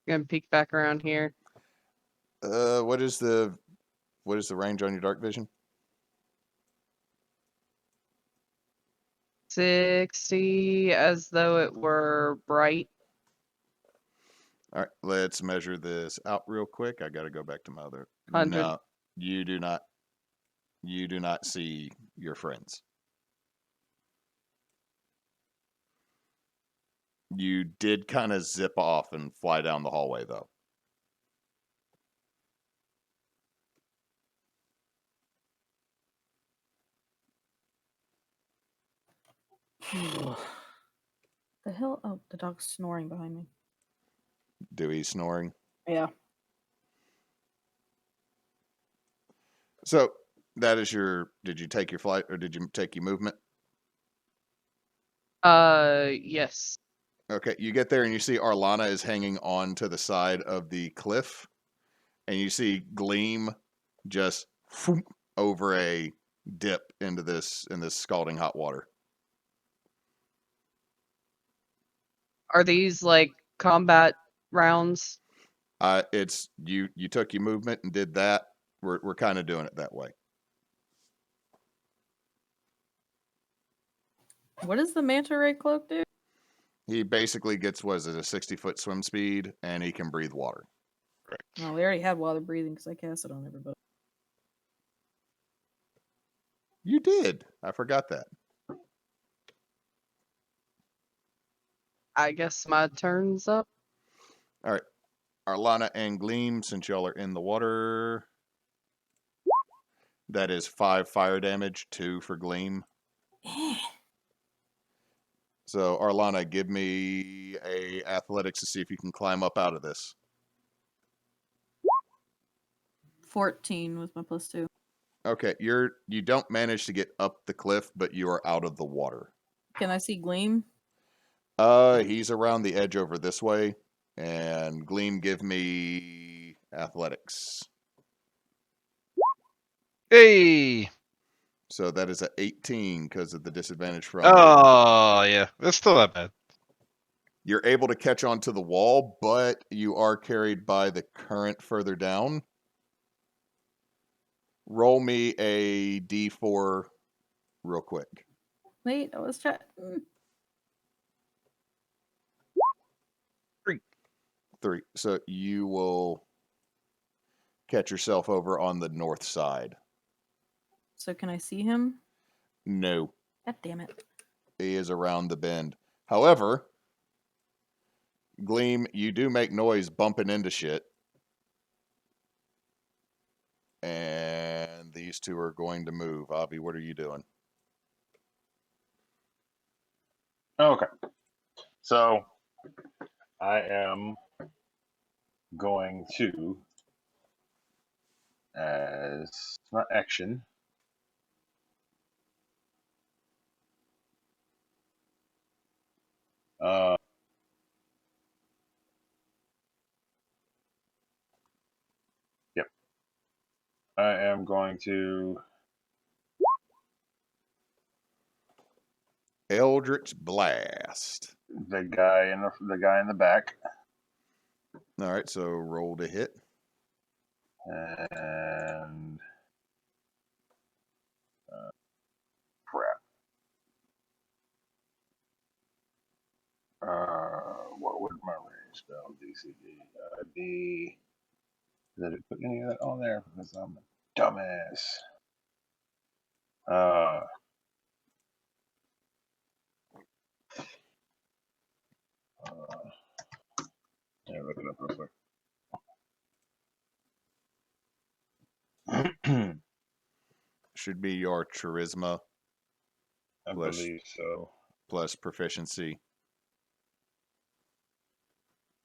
Gonna peek back around here. What is the range on your dark vision? 60, as though it were bright. All right, let's measure this out real quick. I got to go back to my other. 100. No, you do not. You do not see your friends. You did kind of zip off and fly down the hallway, though. The hell? Oh, the dog's snoring behind me. Dewey's snoring. Yeah. So that is your. Did you take your flight or did you take your movement? Yes. Okay, you get there and you see Arlanna is hanging on to the side of the cliff, and you see Gleam just over a dip into this scalding hot water. Are these like combat rounds? It's you took your movement and did that. We're kind of doing it that way. What does the Manta Ray Cloak do? He basically gets, was it a 60-foot swim speed, and he can breathe water. Correct. No, we already had water breathing because I cast it on everybody. You did. I forgot that. I guess my turn's up. All right. Arlanna and Gleam, since y'all are in the water, that is 5 fire damage, 2 for Gleam. So, Arlanna, give me a athletics to see if you can climb up out of this. 14 with my +2. Okay, you don't manage to get up the cliff, but you are out of the water. Can I see Gleam? He's around the edge over this way, and Gleam, give me athletics. Hey! So that is a 18 because of the disadvantage from. Oh, yeah. That's still not bad. You're able to catch onto the wall, but you are carried by the current further down. Roll me a d4 real quick. Wait, I was trying. 3. So you will catch yourself over on the north side. So can I see him? No, God damn it. he is around the bend. However, Gleam, you do make noise bumping into shit. And these two are going to move. Avie, what are you doing? Okay. So I am going to, as not action, yep. I am going to Eldritch Blast. the guy in the back. All right, so roll to hit. And crap. What would my range spell DC be? Did it put any of that on there? Because I'm a dumbass. Yeah, look it up real quick. Should be your charisma I Plus- believe so. plus proficiency.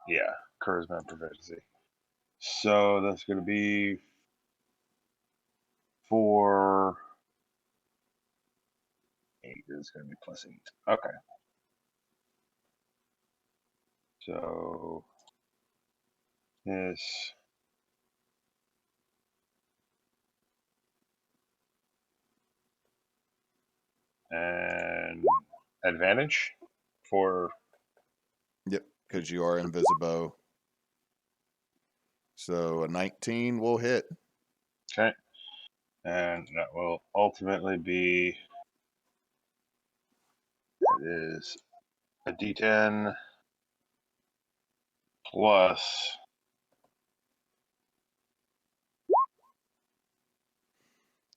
Yeah, charisma and proficiency. So that's going to be 4. 8 is going to be plus 8. Okay. So this and advantage for Yep, because you are invisible. So a 19 will hit. okay, and that will ultimately be it is a D10 plus.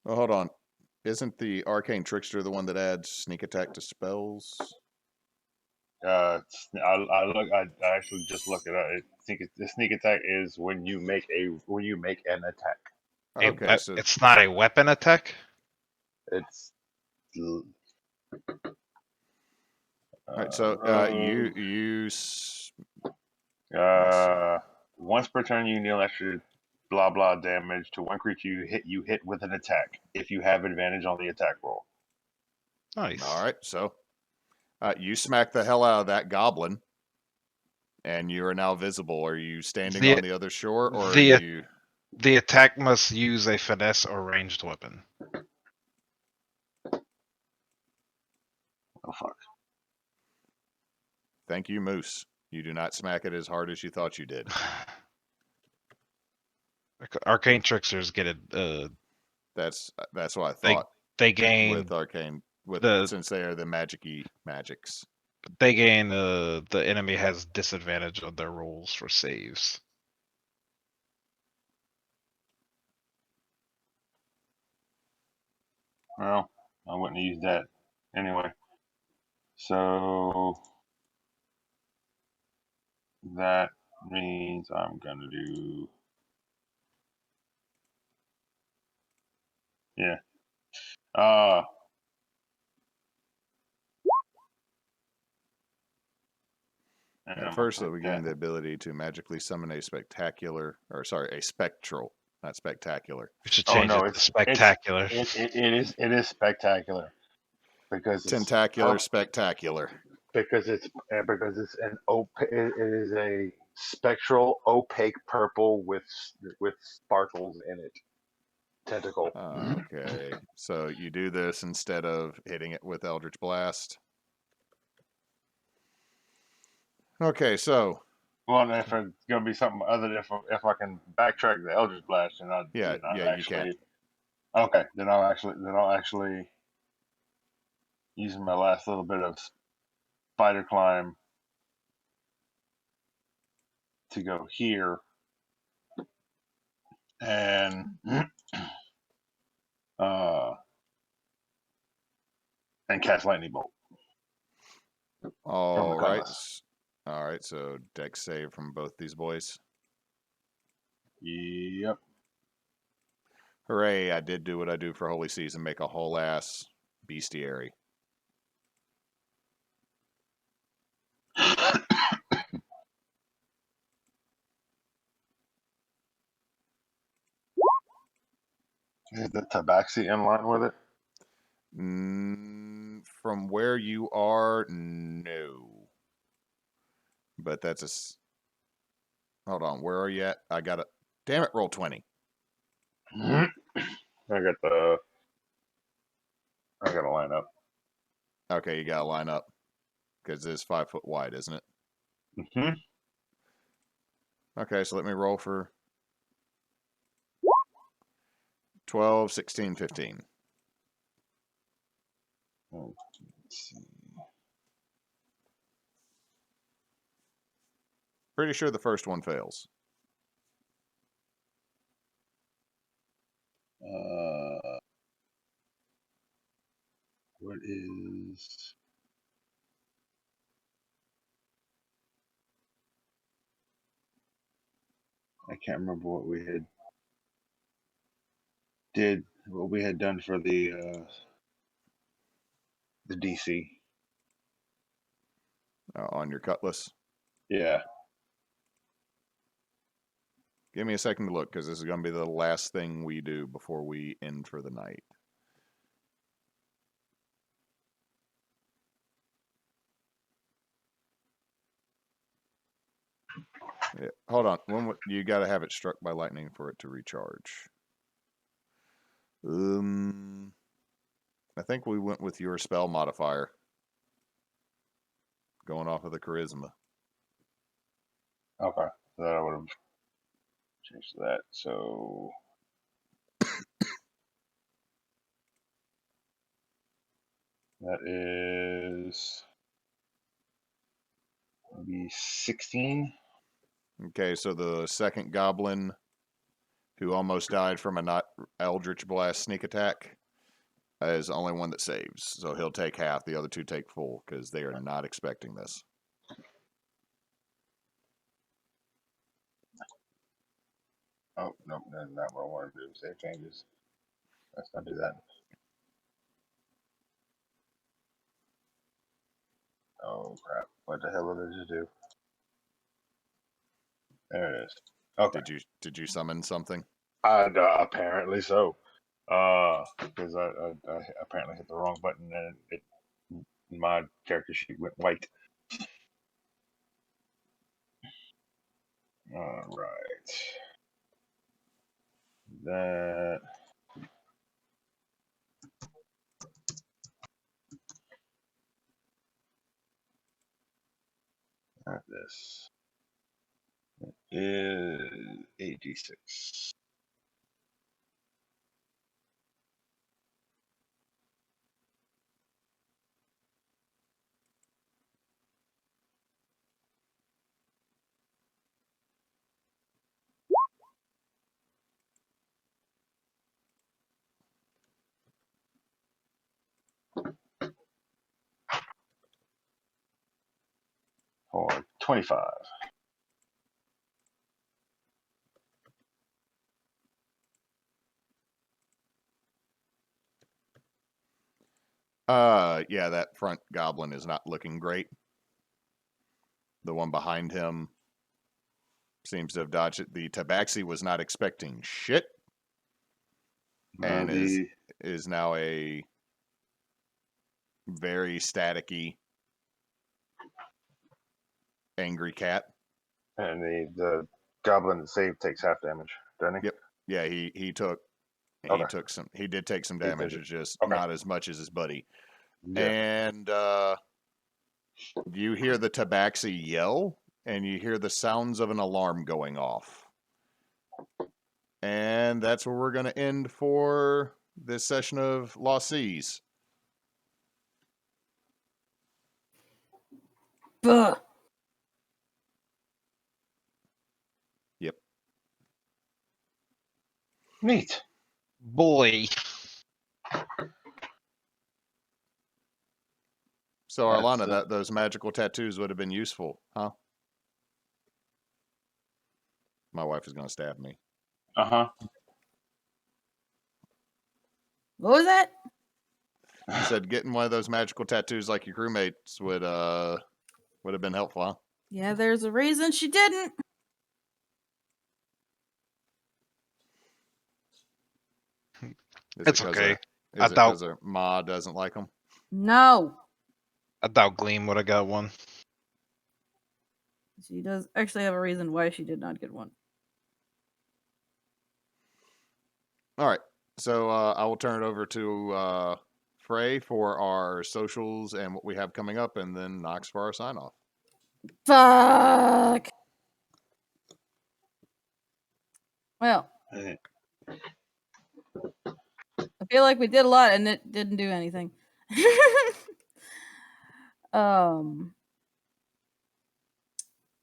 Oh, hold on. Isn't the Arcane Trickster the one that adds sneak attack to spells? I actually just looked it up. I think the sneak attack is when you make an attack. Okay, so It's not a weapon attack? It's all right, so once per turn you deal extra blah blah damage to one creature you hit with an attack if you have advantage on the attack roll. Nice. all right, so you smack the hell out of that goblin, and you are now visible. Are you standing on the other shore, or are you? The attack must use a finesse or ranged weapon. Oh fuck. Thank you, Moose. You do not smack it as hard as you thought you did. Arcane Tricksters get it. That's what I thought. They gain with arcane since they are the magics. They gain the enemy has disadvantage on their rolls for saves. Well, I wouldn't use that anyway. So that means I'm gonna do At first, we gain the ability to magically summon a spectral, not spectacular. We should change it to spectacular. It is spectacular because it's Tentacular spectacular. Because it's an it is a spectral opaque purple with sparkles in it. Tentacle. Okay, so you do this instead of hitting it with Eldritch Blast. Okay, so. Well, if it's gonna be something other than if I can backtrack the Eldritch Blast, and you can. Okay, then I'll actually using my last little bit of spider climb to go here and cast lightning bolt. All right. All right, so dex save from both these boys. Yep. Hooray, I did do what I do for Holy Season, make a whole ass bestiary. Is the tabaxi in line with it? From where you are, no. But that's a... Hold on, where are you at? I got it. Damn it, roll 20. I got to line up. Okay, you got to line up. because it's 5 foot wide, isn't it? Hmm. Okay, so let me roll for 12, 16, 15. Let's see. Pretty sure the first one fails. What is? I can't remember what we had done for the DC. On your cutlass. Yeah. Give me a second to look, because this is going to be the last thing we do before we end for the night. Yeah, hold on. You got to have it struck by lightning for it to recharge. I think we went with your spell modifier. Going off of the charisma. Okay. So that I would have changed that. So that is maybe 16. Okay, so the second goblin who almost died from a not Eldritch Blast sneak attack is the only one that saves. So he'll take half. The other two take full because they are not expecting this. Oh, nope, that's not what I wanted to do. Save changes. Let's not do that. Oh, crap. What the hell did I just do? There it is. Okay. Did you summon something? Apparently so. Because I apparently hit the wrong button and my character sheet went white. All right. That. Not this. It is 8d6. For 25. Yeah, that front goblin is not looking great. The one behind him seems to have dodged it. The tabaxi was not expecting shit. And is now a very staticky, angry cat. And the goblin that saved takes half damage, doesn't he? Yep. Yeah, he did take some damage. It's just not as much as his buddy. Yeah. And you hear the tabaxi yell, and you hear the sounds of an alarm going off. And that's where we're going to end for this session of Lost Seas. Buh. Yep. Neat. Boy. So, Arlanna, those magical tattoos would have been useful, huh? My wife is going to stab me. Uh-huh. What was that? I said getting one of those magical tattoos like your crewmates would have been helpful, huh? Yeah, there's a reason she didn't. It's okay. Is it because her ma doesn't like them? No. I doubt Gleam would have got one. She does actually have a reason why she did not get one. All right. So I will turn it over to Frey for our socials and what we have coming up, and then Nox for our sign off. Fuck. Well, I feel like we did a lot and it didn't do anything.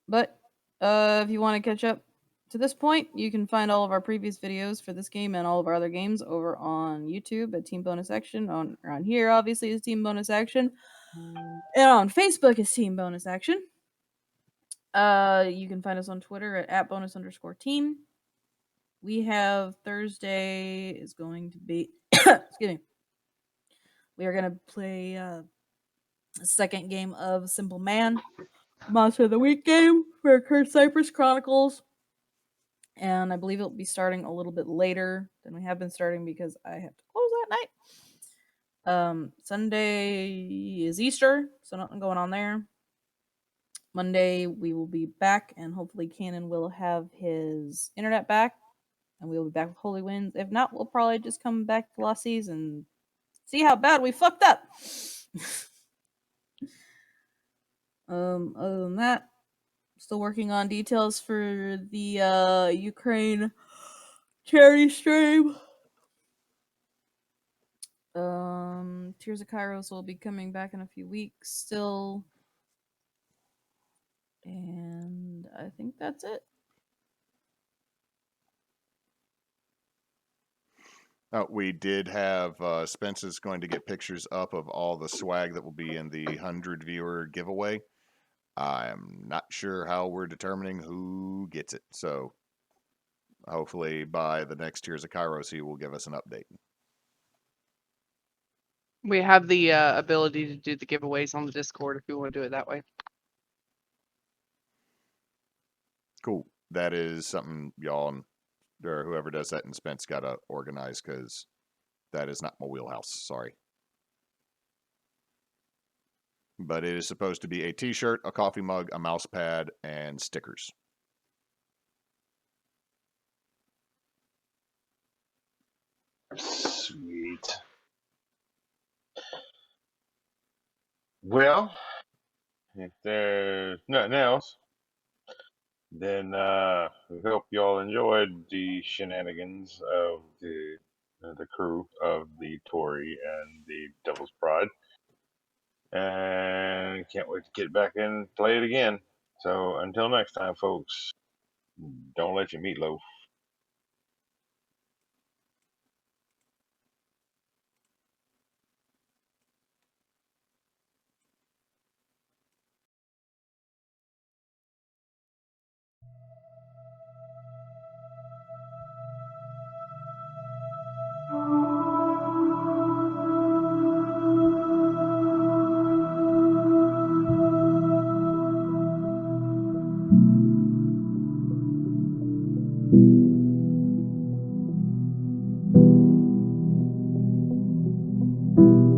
But if you want to catch up to this point, you can find all of our previous videos for this game and all of our other games over on YouTube at Team Bonus Action. Around here, obviously, is Team Bonus Action. And on Facebook is Team Bonus Action. You can find us on Twitter at @bonus_team. We have Thursday is going to be excuse me. We are gonna play a second game of Simple Man, Monster of the Week game for Curse Cypress Chronicles. And I believe it'll be starting a little bit later than we have been starting because I have to close that night. Sunday is Easter, so nothing going on there. Monday we will be back, and hopefully Cannon will have his internet back, and we will be back with Holy Winds. If not, we'll probably just come back to Lost Seas and see how bad we fucked up. Other than that, still working on details for the Ukraine charity stream. Tears of Kairos will be coming back in a few weeks still. And I think that's it. We did have Spence is going to get pictures up of all the swag that will be in the 100 viewer giveaway. I'm not sure how we're determining who gets it, so hopefully by the next Tears of Kairos he will give us an update. We have the ability to do the giveaways on the Discord if you want to do it that way. Cool. That is something y'all or whoever does that in Spence got to organize, because that is not my wheelhouse. Sorry. But it is supposed to be a t-shirt, a coffee mug, a mouse pad, and stickers. Sweet. Well, if there's nothing else, then we hope you all enjoyed the shenanigans of the crew of the Tory and the Devil's Pride. And can't wait to get back in and play it again. So until next time, folks, don't let your meatloaf. You